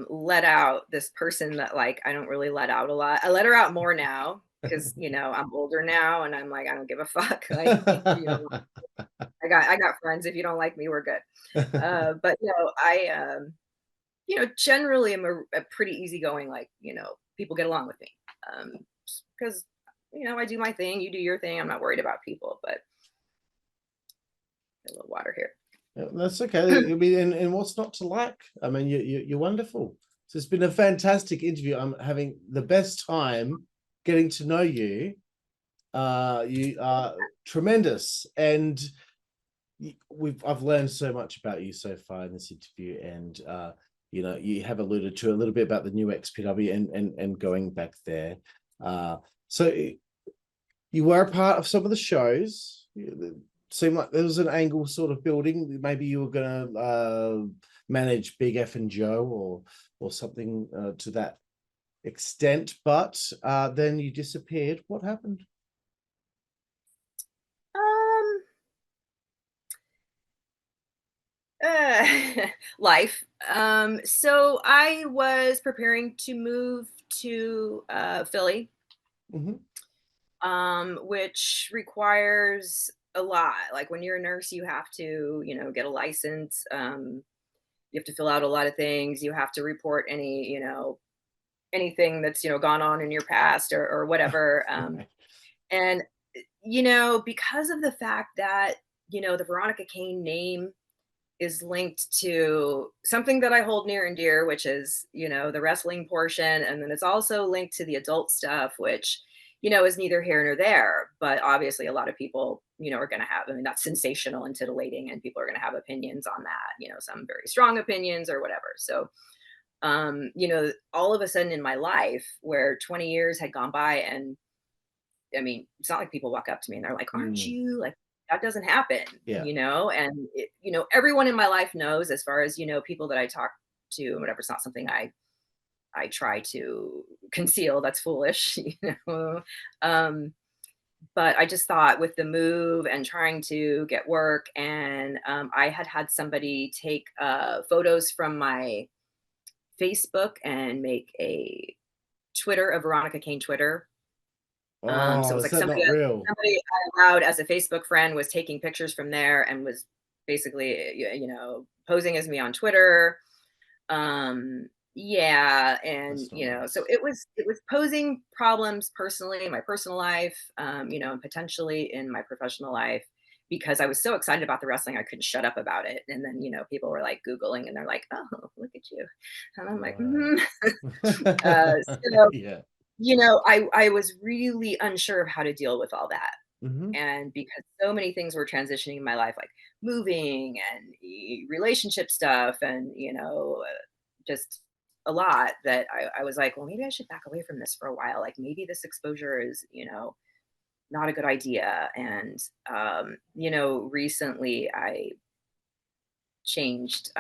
let out this person that like I don't really let out a lot. I let her out more now because I'm older now, and I'm like, I don't give a fuck. Like I got friends. If you don't like me, we're good. But I generally am a pretty easygoing, like people get along with me, because I do my thing, you do your thing. I'm not worried about people. But a little water here. Yeah, that's okay. I mean, and what's not to like? I mean, you're wonderful. So it's been a fantastic interview. I'm having the best time getting to know you. You are tremendous, and I've learned so much about you so far in this interview. And you have alluded to a little bit about the new XPW and going back there. So you were a part of some of the shows. Seemed like there was an angle sort of building. Maybe you were going to manage Big F and Joe or something to that extent, but then you disappeared. What happened? Life. So I was preparing to move to Philly, which requires a lot. Like when you're a nurse, you have to, get a license. You have to fill out a lot of things. You have to report anything that's, gone on in your past or whatever. And, because of the fact that, the Veronica Caine name is linked to something that I hold near and dear, which is, the wrestling portion. And then it's also linked to the adult stuff, which, is neither here nor there. But obviously a lot of people, are going to have, that's sensational and titillating, and people are going to have opinions on that, some very strong opinions or whatever. So, all of a sudden in my life where 20 years had gone by, and it's not like people walk up to me and they're like, aren't you like, that doesn't happen, and everyone in my life knows, as far as, people that I talk to and whatever. It's not something I try to conceal. That's foolish, but I just thought, with the move and trying to get work, and I had somebody take photos from my Facebook and make a Veronica Caine Twitter. So it was is like that not real? somebody I allowed as a Facebook friend was taking pictures from there and was basically, posing as me on Twitter. Yeah, and Nice. so it was posing problems personally in my personal life, and potentially in my professional life, because I was so excited about the wrestling, I couldn't shut up about it. And then, people were like Googling, and they're like, oh, look at you. And I'm like, so Yeah. I was really unsure of how to deal with all that. Mm-hmm. And because so many things were transitioning in my life, like moving and relationship stuff, and, just a lot, that I was like, well, maybe I should back away from this for a while. Like, maybe this exposure is, not a good idea. And, recently I changed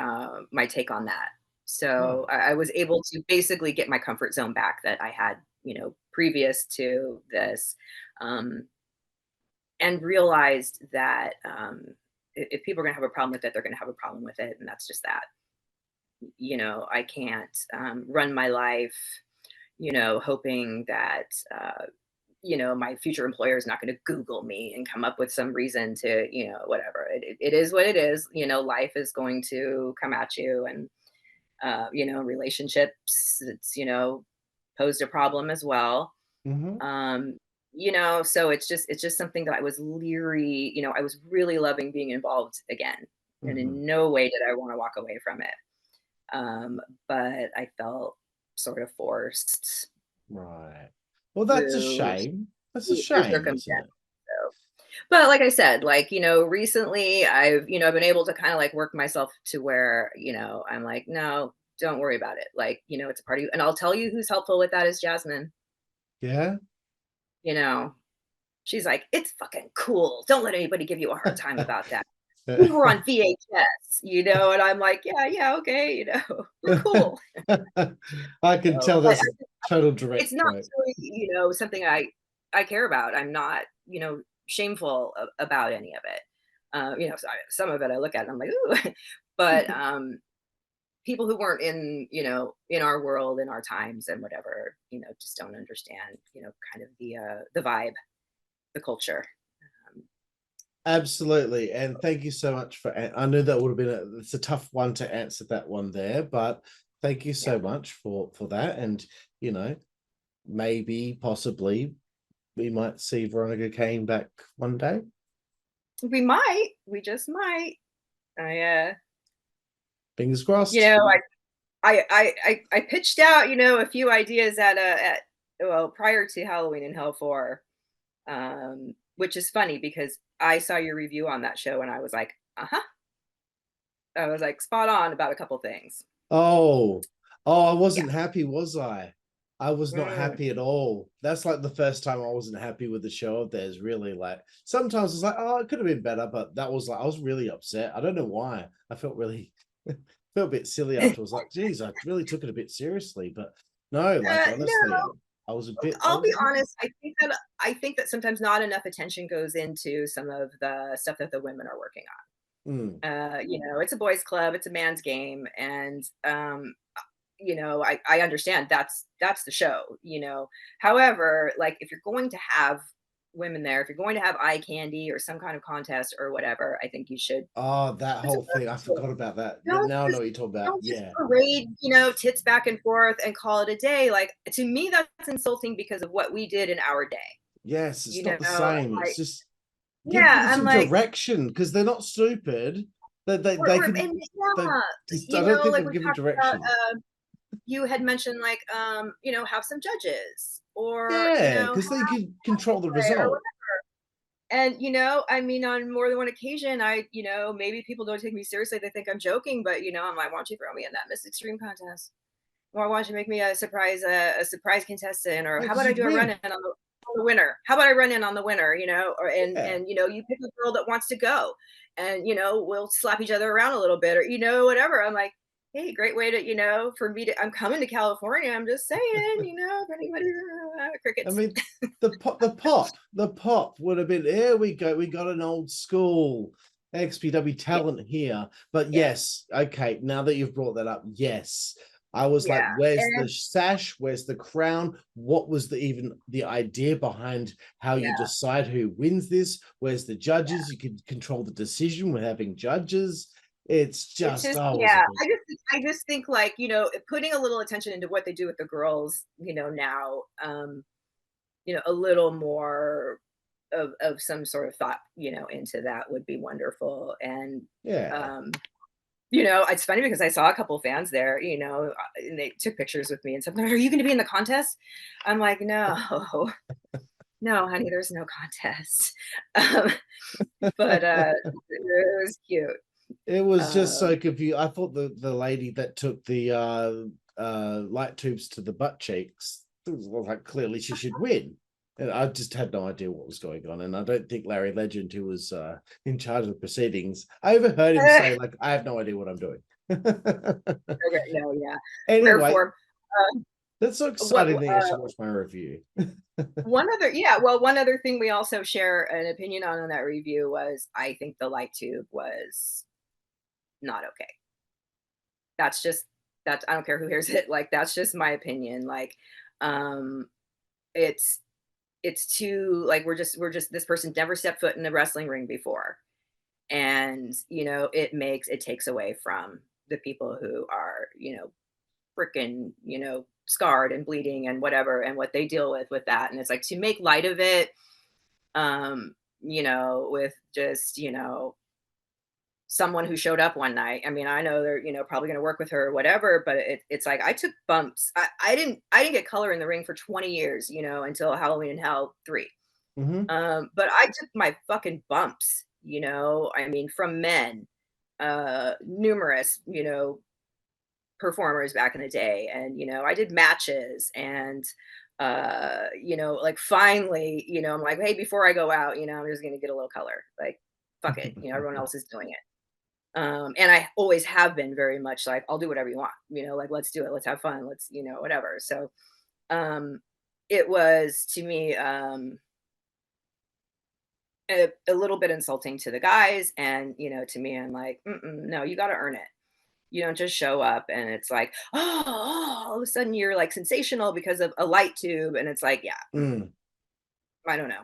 my take on that. So I was able to basically get my comfort zone back that I had, previous to this, and realized that if people are going to have a problem with it, they're going to have a problem with it. And that's just that. I can't run my life, hoping that, my future employer is not going to Google me and come up with some reason to, whatever. It is what it is. Life is going to come at you, and, relationships, it's, posed a problem as well. Mm-hmm. So it's just something that I was leery, I was really loving being involved again. And Mm-hmm. in no way did I want to walk away from it. But I felt sort of forced Right. Well, that's a through shame. That's a shame, isn't circumstance. it? So, but like I said, like, recently I've been able to kind of like work myself to where, I'm like, no, don't worry about it. Like, it's a party. And I'll tell you who's helpful with that is Jasmine. Yeah. You know, she's like, it's fucking cool. Don't let anybody give you a hard time about that. We were on VHS, and I'm like, yeah, okay, we're cool. I can tell But that's a total direct it's not quote. really, something I care about. I'm not, shameful about any of it. Some of it I look at and I'm like, ooh, but people who weren't in our world, in our times and whatever, just don't understand, kind of the vibe, the culture. Absolutely. And thank you so much for, I know that would have been it's a tough one to answer, that one there, but thank you so much for that. And, maybe possibly we might see Veronica Caine back one day. We just might. Fingers crossed. I pitched out, a few ideas at prior to Halloween in Hell 4, which is funny because I saw your review on that show and I was like, I was like spot on about a couple things. Oh, I wasn't happy, was I? I was not happy at all. That's like the first time I wasn't happy with the show of theirs, really. Like, sometimes it's like, oh, it could have been better, but that was like, I was really upset. I don't know why. I felt really felt a bit silly afterwards. Like, geez, I really took it a bit seriously. But no, like, honestly, No. I was a bit. I'll be honest. I think that sometimes not enough attention goes into some of the stuff that the women are working on. It's a boys' club, it's a man's game, and I understand that's the show. However, like, if you're going to have women there, if you're going to have eye candy or some kind of contest or whatever, I think you should. Oh, that whole thing. I forgot about that. Now I know what you're talking about. Don't just Yeah. parade, tits back and forth and call it a day. Like, to me, that's insulting because of what we did in our day. Yes, it's not the same. It's just give yeah, them I'm some like, direction, because they're not stupid. They can. And They, yeah, I you don't know, think like they've we given talked about, direction. you had mentioned like, you know, have some judges or, you Yeah, know, because they can control the play or result. whatever. And, you know, I mean, on more than one occasion, you know, maybe people don't take me seriously. They think I'm joking, but, you know, I'm like, why don't you throw me in that Miss Extreme contest? Or why don't you make me a surprise contestant? Or how Because about I you'd do a run win. in on the winner? How about I run in on the winner, you know? Or, Yeah. you know, you pick a girl that wants to go and, you know, we'll slap each other around a little bit or, you know, whatever. I'm like, hey, great way to, you know, for me to, I'm coming to California. I'm just saying, you know, if anybody, I crickets. mean, the pop would have been, here we go. We got an old school XPW Yeah. talent here. But Yeah. yes, okay, now that you've brought that up, yes. I was like, Yeah. where's the And sash? Where's the crown? What was even the idea behind how you yeah. decide who wins this? Where's the judges? You can control the decision with having judges. It's It's just, just, I was a yeah, bit. I just think like, you know, putting a little attention into what they do with the girls, you know, now, you know, a little more of some sort of thought, you know, into that would be wonderful. And, Yeah. um, you know, it's funny because I saw a couple fans there, you know, and they took pictures with me and said, are you going to be in the contest? I'm like, no, no, honey, there's no contest. Um, but it was cute. It was just Um, so confused. I thought the lady that took the light tubes to the butt cheeks, it was like clearly she should win. And I just had no idea what was going on. And I don't think Larry Legend, who was in charge of the proceedings, I overheard him say, like, I have no idea what I'm doing. okay, no, yeah. Anyway, Wherefore, that's so what exciting that you should watch my review. one other thing we also share an opinion on that review was I think the light tube was not okay. That's just that's I don't care who hears it. Like that's just my opinion. Like, um, it's it's too like we're just this person never stepped foot in a wrestling ring before, and you know it takes away from the people who are you know freaking you know scarred and bleeding and whatever and what they deal with that, and it's like to make light of it, you know, with just you know someone who showed up one night. I mean, I know they're, you know, probably going to work with her or whatever, but it's like I took bumps. I didn't get color in the ring for 20 years, you know, until Halloween in Hell 3. Hmm. But I took my fucking bumps, you know, I mean, from men, numerous, you know, performers back in the day. And, you know, I did matches and, you know, like finally, you know, I'm like, hey, before I go out, you know, I'm just going to get a little color. Like, fuck it. You know, everyone else is doing it. And I always have been very much like, I'll do whatever you want, you know, like, let's do it. Let's have fun. Let's, you know, whatever. So, um, it was to me, a little bit insulting to the guys. And, you know, to me, I'm like, no, you got to earn it. You don't just show up and it's like, oh, all of a sudden you're like sensational because of a light tube. And it's like, yeah, Mm. I don't know.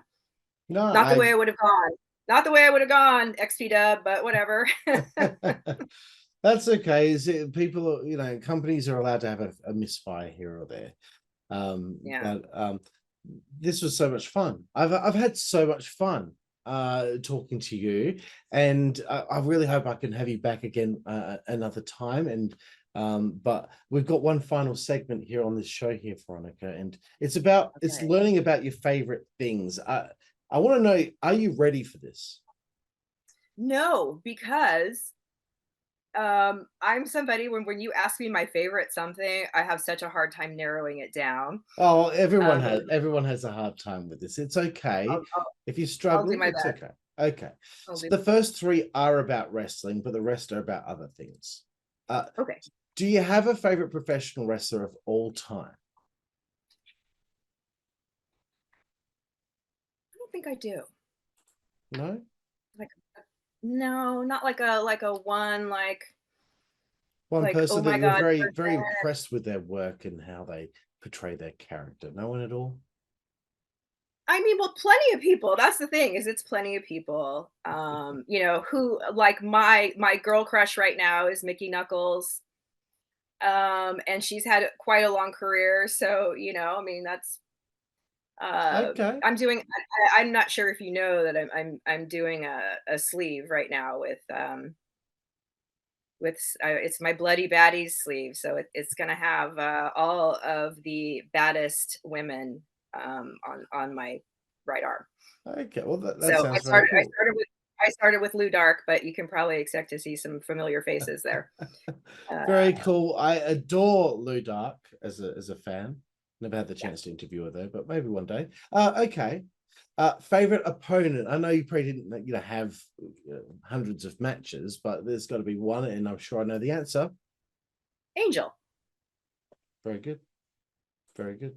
No, Not the way I would have gone. Not the way I would have gone, XP dub, but whatever. that's okay. Is it people, you know, companies are allowed to have a misfire here or there. Yeah. But this was so much fun. I've had so much fun talking to you, and I really hope I can have you back again another time. And but we've got one final segment here on this show here, Veronica, and it's Okay. learning about your favorite things. I want to know, are you ready for this? No, because I'm somebody when you ask me my favorite something, I have such a hard time narrowing it down. Oh, Um, everyone has a hard time with this. It's okay. I'll, I'll, If you're I'll do struggling, my it's best. okay. Okay. I'll So do. the first three are about wrestling, but the rest are about other things. Uh, Okay. do you have a favorite professional wrestler of all time? I don't think I do. No? Like, no, not like a one One like oh person that my you were god. very, very impressed with their work and how they portray their character. No one at all? I mean, well, plenty of people. That's the thing is it's plenty of people. You know, who like my girl crush right now is Mickey Knuckles. And she's had quite a long career. So, you know, I mean, that's Okay. I'm doing I'm not sure if you know that I'm doing a sleeve right now with with it's my Bloody Baddies sleeve, so it's gonna have all of the baddest women on my right arm. Okay, well that So sounds very cool. I started with Lou Dark, but you can probably expect to see some familiar faces there. Very cool. I adore Lou Dark as a fan. Never had the chance to interview her though, but maybe one day. Okay. Favorite opponent? I know you probably didn't, have hundreds of matches, but there's got to be one, and I'm sure I know the answer. Angel. Very good. Very good.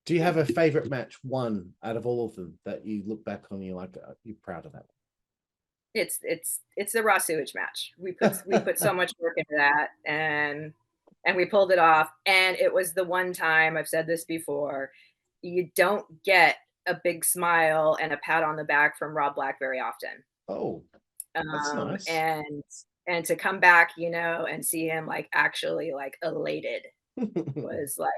Do you have a favorite match, one out of all of them, that you look back on and you're like, you're proud of that It's the Raw Sewage Match. We put so much work into that, and we pulled it off. And it was the one time, I've said this before, you don't get a big smile and a pat on the back from Rob Black very often. Oh, that's nice. And to come back, and see him like actually like elated was like,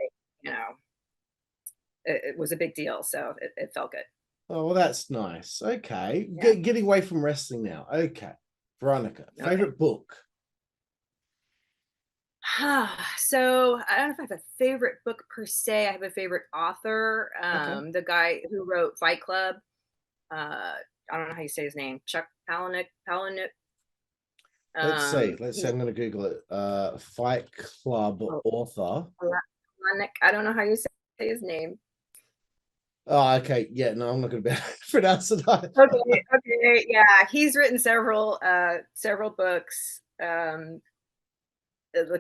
it was a big deal. So it felt good. Oh, well, that's nice. Okay. Yeah. Getting away from wrestling now. Okay. Veronica, favorite book? So I don't know if I have a favorite book per se. I have a favorite author. The guy who wrote Fight Club. I don't know how you say his name. Chuck Palahniuk. Let's see. I'm going to Google it. Fight Club author. I don't know how you say his name. Oh, okay. Yeah, no, I'm not going to be able to pronounce it. Okay. Yeah, he's written several books.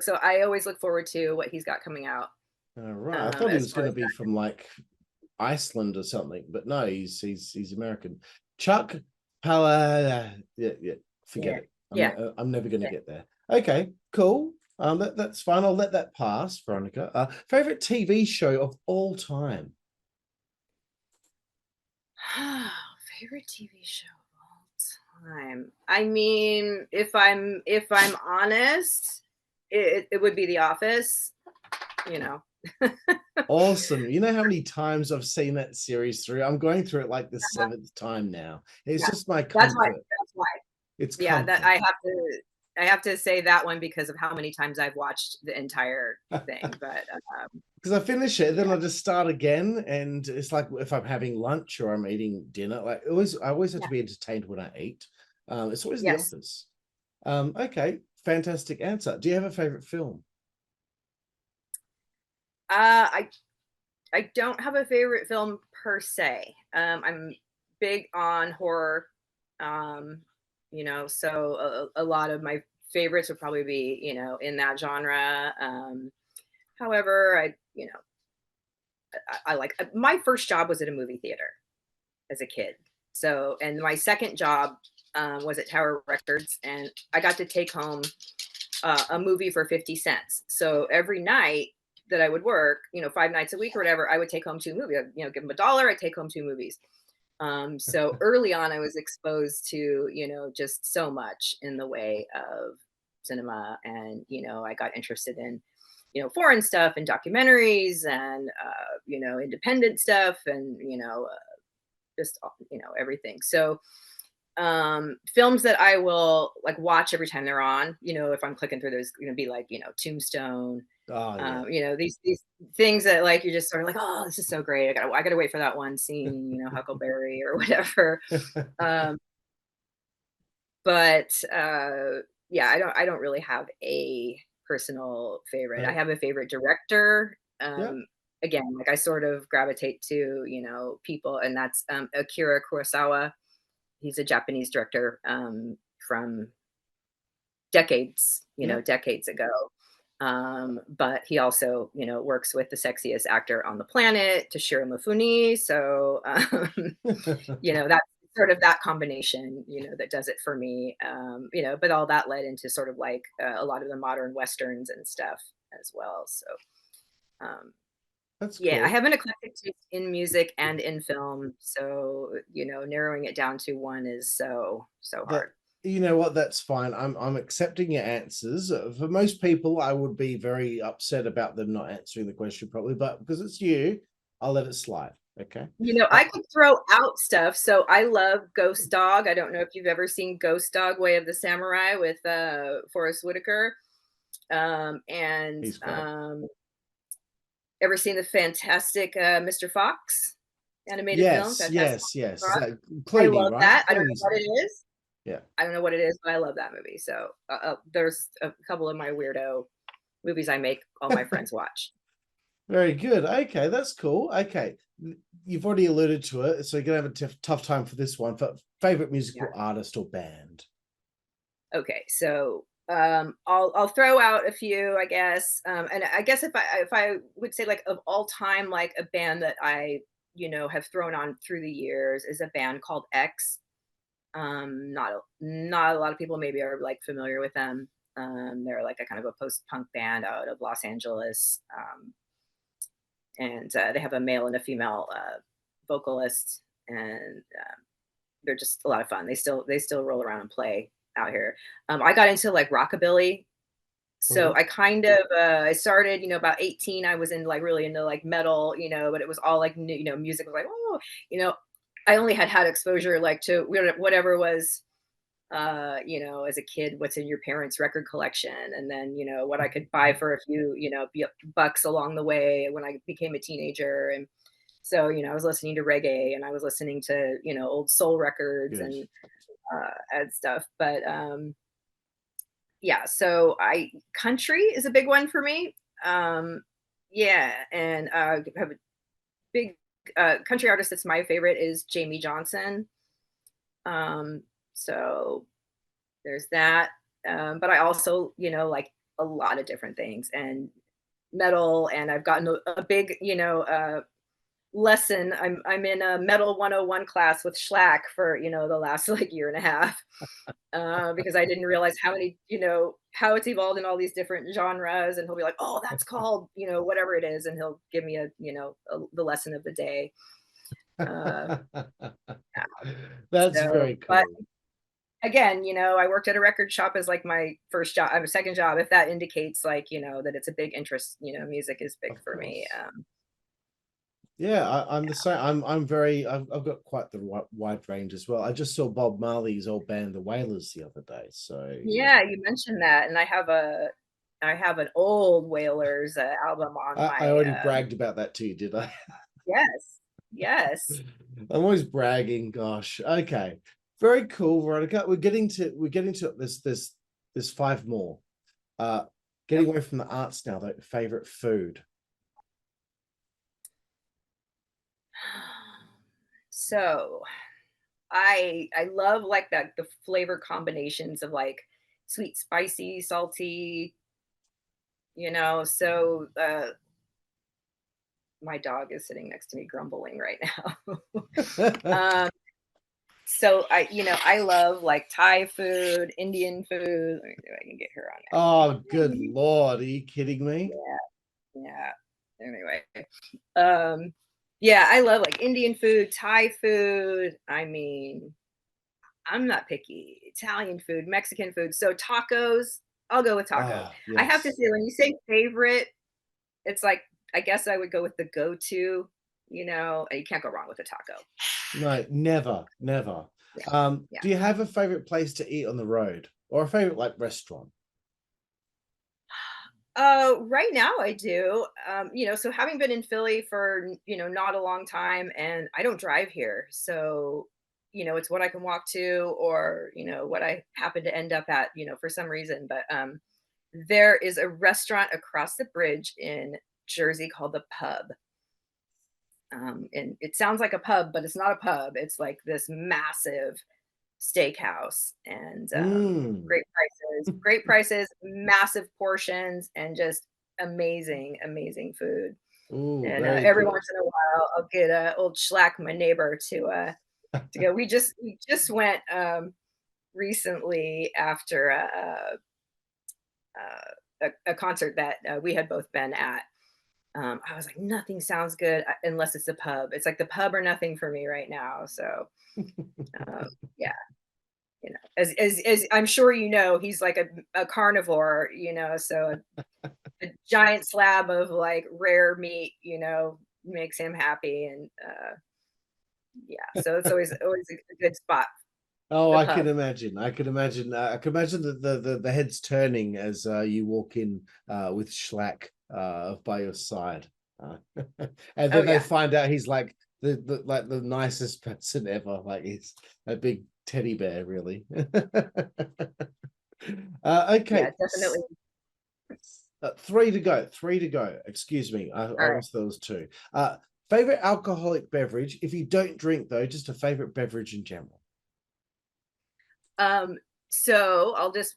So I always look forward to what he's got coming out. All right. I thought he was going to be from like Iceland or something, but no, he's American. Chuck Palahniuk. Yeah. Forget it. I'm never going to get there. Okay, cool. That's fine. I'll let that pass, Veronica. Favorite TV show of all time? Favorite TV show of all time. I mean, if I'm honest, it would be The Office. Awesome. You know how many times I've seen that series through? I'm going through it like the 7th time now. It's just my comfort. That's why. It's comfort. That I have to say that one because of how many times I've watched the entire thing. But because I finish it, then I just start again, and it's like if I'm having lunch or I'm eating dinner, like I always have to be entertained when I eat. It's always The Office. Okay, fantastic answer. Do you have a favorite film? I don't have a favorite film per se. I'm big on horror. So a lot of my favorites would probably be, in that genre. However, I like, my first job was at a movie theater as a kid. So, and my second job was at Tower Records, and I got to take home a movie for 50 cents. So every night that I would work, 5 nights a week or whatever, I would take home 2 movies. Give them $1, I'd take home 2 movies. So early on, I was exposed to, just so much in the way of cinema. And, I got interested in, foreign stuff and documentaries and, independent stuff and, just, everything. So films that I will like watch every time they're on, if I'm clicking through, there's going to be like, Tombstone. These things that like you're just sort of like, oh, this is so great. I gotta wait for that one scene, Huckleberry or whatever. I don't really have a personal favorite. Right. I have a favorite director. Again, like I sort of gravitate to, people, and that's Akira Kurosawa. He's a Japanese director from decades, decades ago. But he also, works with the sexiest actor on the planet, Toshiro Mifune. So, that's sort of that combination, that does it for me. But all that led into sort of like a lot of the modern Westerns and stuff as well. So, that's cool. I have an eclectic taste in music and in film. So, narrowing it down to one is so hard. You know what? That's fine. I'm accepting your answers. For most people, I would be very upset about them not answering the question properly, but because it's you, I'll let it slide. Okay. I could throw out stuff. So I love Ghost Dog. I don't know if you've ever seen Ghost Dog, Way of the Samurai with Forrest Whitaker. And He's great. ever seen the fantastic Mr. Fox animated film? Yes, Fantastic yes, yes. Is Fox. that I Clooney, love right? that. I don't know Clooney's what in it it. is. Yeah. I don't know what it is, but I love that movie. So there's a couple of my weirdo movies I make all my friends watch. Very good. Okay, that's cool. Okay. You've already alluded to it, so you're gonna have a tough time for this one. For favorite musical artist or band? Okay, so I'll throw out a few, I guess. And I guess if I would say like of all time, like a band that I have thrown on through the years is a band called X. Not a lot of people maybe are like familiar with them. They're like a kind of a post-punk band out of Los Angeles. And they have a male and a female vocalist, and they're just a lot of fun. They still roll around and play out here. I got into like rockabilly, so Mhm. I kind of I started about 18. I was in like really into like metal, but it was all like new, music was like you know I only had exposure like to whatever was as a kid, what's in your parents' record collection, and then what I could buy for a few bucks along the way when I became a teenager. And so I was listening to reggae, and I was listening to old soul records Good. and stuff. But yeah, so I country is a big one for me. Yeah, and I have a big country artist that's my favorite is Jamie Johnson. So there's that. But I also, like a lot of different things and metal, and I've gotten a big, lesson. I'm in a metal 101 class with Schlack for, the last like year and a half. Because I didn't realize how many, how it's evolved in all these different genres. And he'll be like, oh, that's called, whatever it is. And he'll give me the lesson of the day. Uh, That's so, very but cool. again, I worked at a record shop as like my first job. I'm a second job. If that indicates like, that it's a big interest, music is big Of for me. course. Yeah, I'm the same. I've got quite the wide range as well. I just saw Bob Marley's old band, the Wailers, the other day. So Yeah, you mentioned that. And I have an old Whalers album on I my, already bragged about that too, did I? yes, yes. I'm always bragging. Gosh. Okay. Very cool, Veronica. We're getting to this five more. Getting away from the arts now, though. Favorite food. So I love like that the flavor combinations of like sweet, spicy, salty, so my dog is sitting next to me grumbling right now. um so I love like Thai food, Indian food. Let me see if I can get her Oh, on good there. Lord. Are you kidding me? Yeah. Anyway. Yeah, I love like Indian food, Thai food. I mean, I'm not picky. Italian food, Mexican food. So tacos, I'll go with tacos. Ah, I have to yes. say, when you say favorite, it's like I guess I would go with the go-to, and you can't go wrong with a taco. No, never, never. Yeah. Yeah. Do you have a favorite place to eat on the road or a favorite like restaurant? Right now I do. So having been in Philly for, not a long time, and I don't drive here. So, it's what I can walk to, or, what I happen to end up at, for some reason. But there is a restaurant across the bridge in Jersey called The Pub. And it sounds like a pub, but it's not a pub. It's like this massive steakhouse, and Mm. great prices, massive portions, and just amazing, amazing food. Oh, And very every good. once in a while, I'll get old Schlack, my neighbor, to go. We just went recently after a concert that we had both been at. I was like, nothing sounds good unless it's a pub. It's like the pub or nothing for me right now. So yeah. As I'm sure he's like a carnivore, so a giant slab of like rare meat, makes him happy, and yeah, so it's always a good spot. Oh, The I pub. can imagine. I can imagine. I can imagine the heads turning as you walk in with Schlack by your side, and Oh then they yeah. find out he's like the nicest person ever. Like he's a big teddy bear, really. Yeah, Okay, definitely. 3 to go. 3 to go. Excuse me. I All right. almost thought it was 2. Favorite alcoholic beverage? If you don't drink, though, just a favorite beverage in general. So I'll just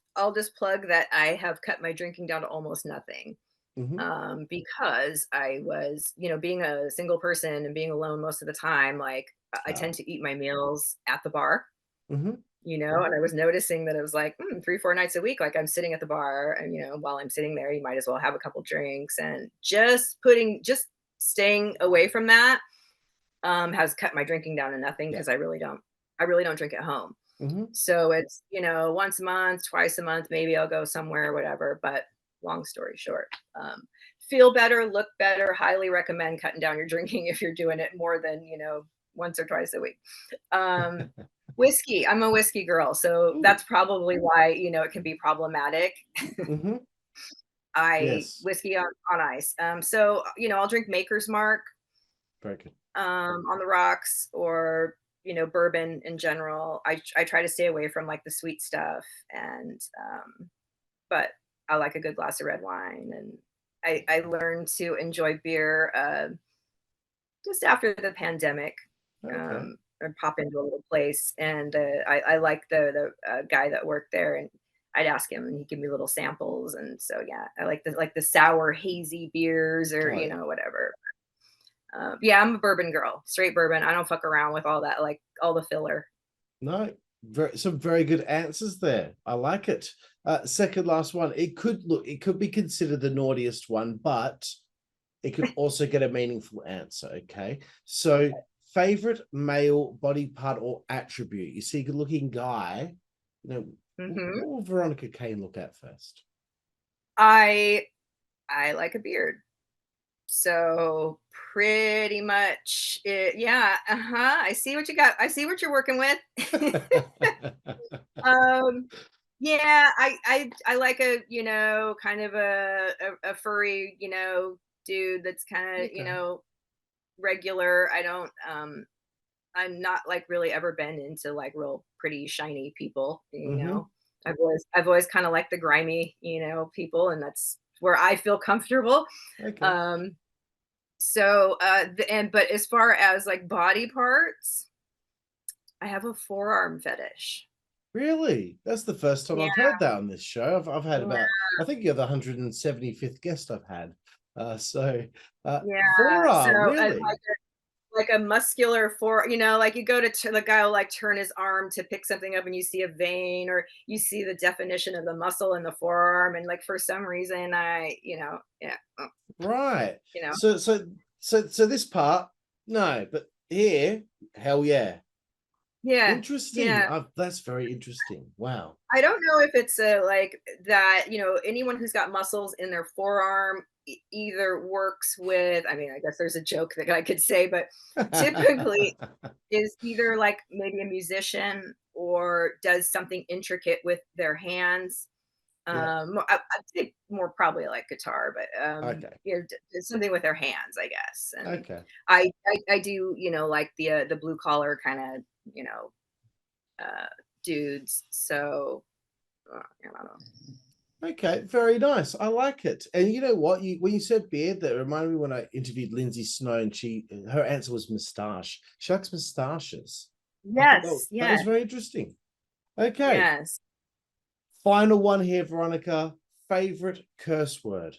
plug that I have cut my drinking down to almost nothing. Mm-hmm. Because I was, being a single person and being alone most of the time, like I tend to eat my meals at the bar, Mm-hmm. and I was noticing that it was like 3, 4 nights a week, like I'm sitting at the bar, and while I'm sitting there, you might as well have a couple drinks, and just staying away from that has cut my drinking down to nothing, Yeah. because I really don't drink at home. Mm-hmm. So it's, once a month, twice a month, maybe I'll go somewhere, whatever. But long story short, feel better, look better, highly recommend cutting down your drinking if you're doing it more than, once or twice a week. Whiskey, I'm a whiskey girl. So that's probably why, it can be problematic. Mm-hmm. I Yes. whiskey on ice. So, I'll drink Maker's Mark Very good. on the rocks, or bourbon in general. I try to stay away from like the sweet stuff, and but I like a good glass of red wine, and I learned to enjoy beer just after the pandemic. Okay. I'd pop into a little place, and I like the guy that worked there, and I'd ask him, and he'd give me little samples, and so yeah, I like the sour hazy beers, or Oh, yeah. whatever. Yeah, I'm a bourbon girl, straight bourbon. I don't fuck around with all that, like all the filler. No, some very good answers there. I like it. Second last one. It could be considered the naughtiest one, but it could also get a meaningful answer. Okay. So, favorite male body part or attribute? You see a good-looking guy. Hmm. What will Veronica Caine look at first? I like a beard. So pretty much yeah, I see what you got. I see what you're working with. um yeah, I like a, kind of a furry, dude that's kind of, Okay. regular. I'm not like really ever been into like real pretty shiny people, Mm-hmm. I've always kind of liked the grimy, people, and that's where I feel comfortable. Okay. Um so but as far as like body parts, I have a forearm fetish. Really? That's the first time Yeah, I've heard that on this show. I've had yeah, about, I think you're the 175th guest I've had. So yeah. So forearm, really? like a muscular like you go to the guy will like turn his arm to pick something up, and you see a vein, or you see the definition of the muscle in the forearm, and like for some reason yeah, Right. you know So this part, no, but here, hell yeah. yeah, Interesting. yeah. That's very interesting. Wow. I don't know if it's like that, anyone who's got muscles in their forearm either works with, I mean, I guess there's a joke that I could say, but typically is either like maybe a musician or does something intricate with their hands. Yeah. I'd say more probably like guitar, but Okay. something with their hands, I guess. And Okay. I do, like the blue collar kind of, uh, dudes. So I don't know. Okay, very nice. I like it. And you know what? When you said beard, that reminded me when I interviewed Lindsay Snow, and her answer was moustache. She likes moustaches. I thought Yes, that was yes, very interesting. Okay, yes. final one here, Veronica. Favorite curse word?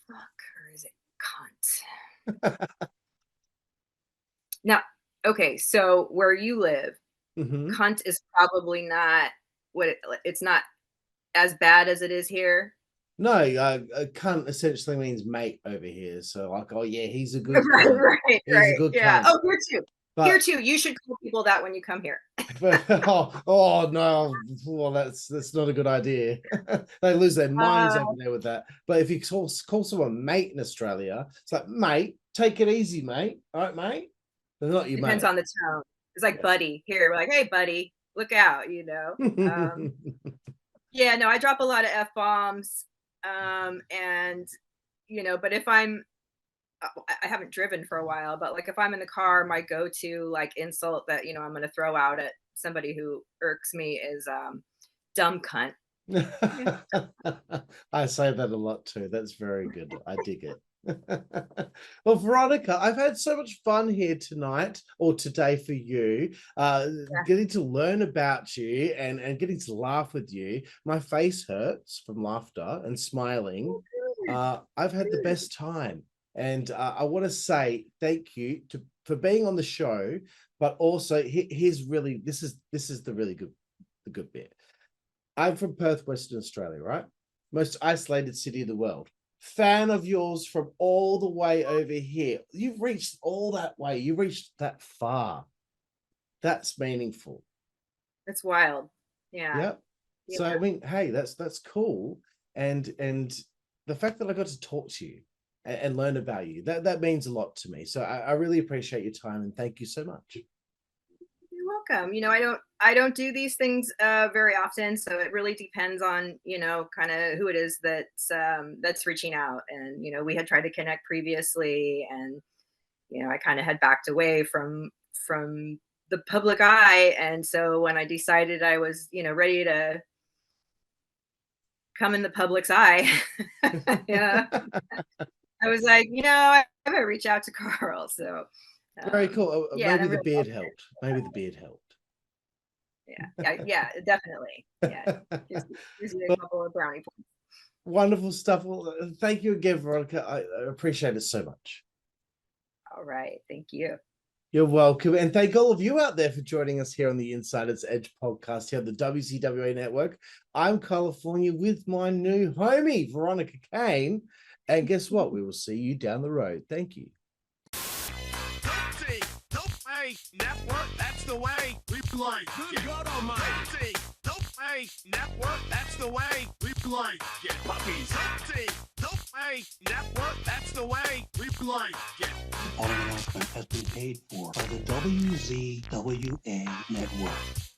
Fuck, or is it cunt? Now, okay, so where you live, Hmm. cunt is probably not it's not as bad as it is here. No, cunt essentially means mate over here. So like, oh yeah, he's a good Right, cunt. right, He's a right. good Yeah. cunt. Oh, here too. Here But too. You should call people that when you come here. But no, well, that's not a good idea. They lose their minds over there with that. But if you call someone mate in Australia, it's like, mate, take it easy, mate. All right, mate. They're not your Depends mate. on the tone. It's like buddy. Here, we're like, hey, buddy, look out, you know. Yeah, no, I drop a lot of F-bombs. And you know, but if I haven't driven for a while, but like if I'm in the car, my go-to like insult that, you know, I'm going to throw out at somebody who irks me is dumb cunt. I say that a lot too. That's very good. I dig it. Well, Veronica, I've had so much fun here tonight or today for you, getting to learn about you and getting to laugh with you. My face hurts from laughter and smiling. I've had the best time. And I want to say thank you for being on the show, but also here's really this is the really good bit. I'm from Perth, Western Australia, right? Most isolated city in the world. Fan of yours from all the way over here. You've reached all that way. You reached that far. That's meaningful. It's wild. Yeah. Yep. Yeah. So I mean, hey, that's cool. And the fact that I got to talk to you and learn about you, that means a lot to me. So I really appreciate your time and thank you so much. You're welcome. You know, I don't do these things very often, so it really depends on, you know, kind of who it is that's reaching out. And you know, we had tried to connect previously, and you know, I kind of had backed away from the public eye. And so when I decided I was, you know, ready to come in the public's eye, yeah, I was like, you know, I better reach out to Carl. So very cool. yeah, Maybe the beard helped. Maybe the beard helped. Yeah, definitely. Yeah, here's a couple of brownie points. Wonderful stuff. Well, thank you again, Veronica. I appreciate it so much. All right, thank you. You're welcome. And thank all of you out there for joining us here on the Insider's Edge podcast here on the WZWA Network. I'm Karlifornia with my new homie, Veronica Caine. And guess what? We will see you down the road. Thank you. Network, that's the way we play. Good God Almighty. Network, that's the way we play. Get puppies. Network, that's the way we play. Get. The following announcement has been paid for by the WZWA Network.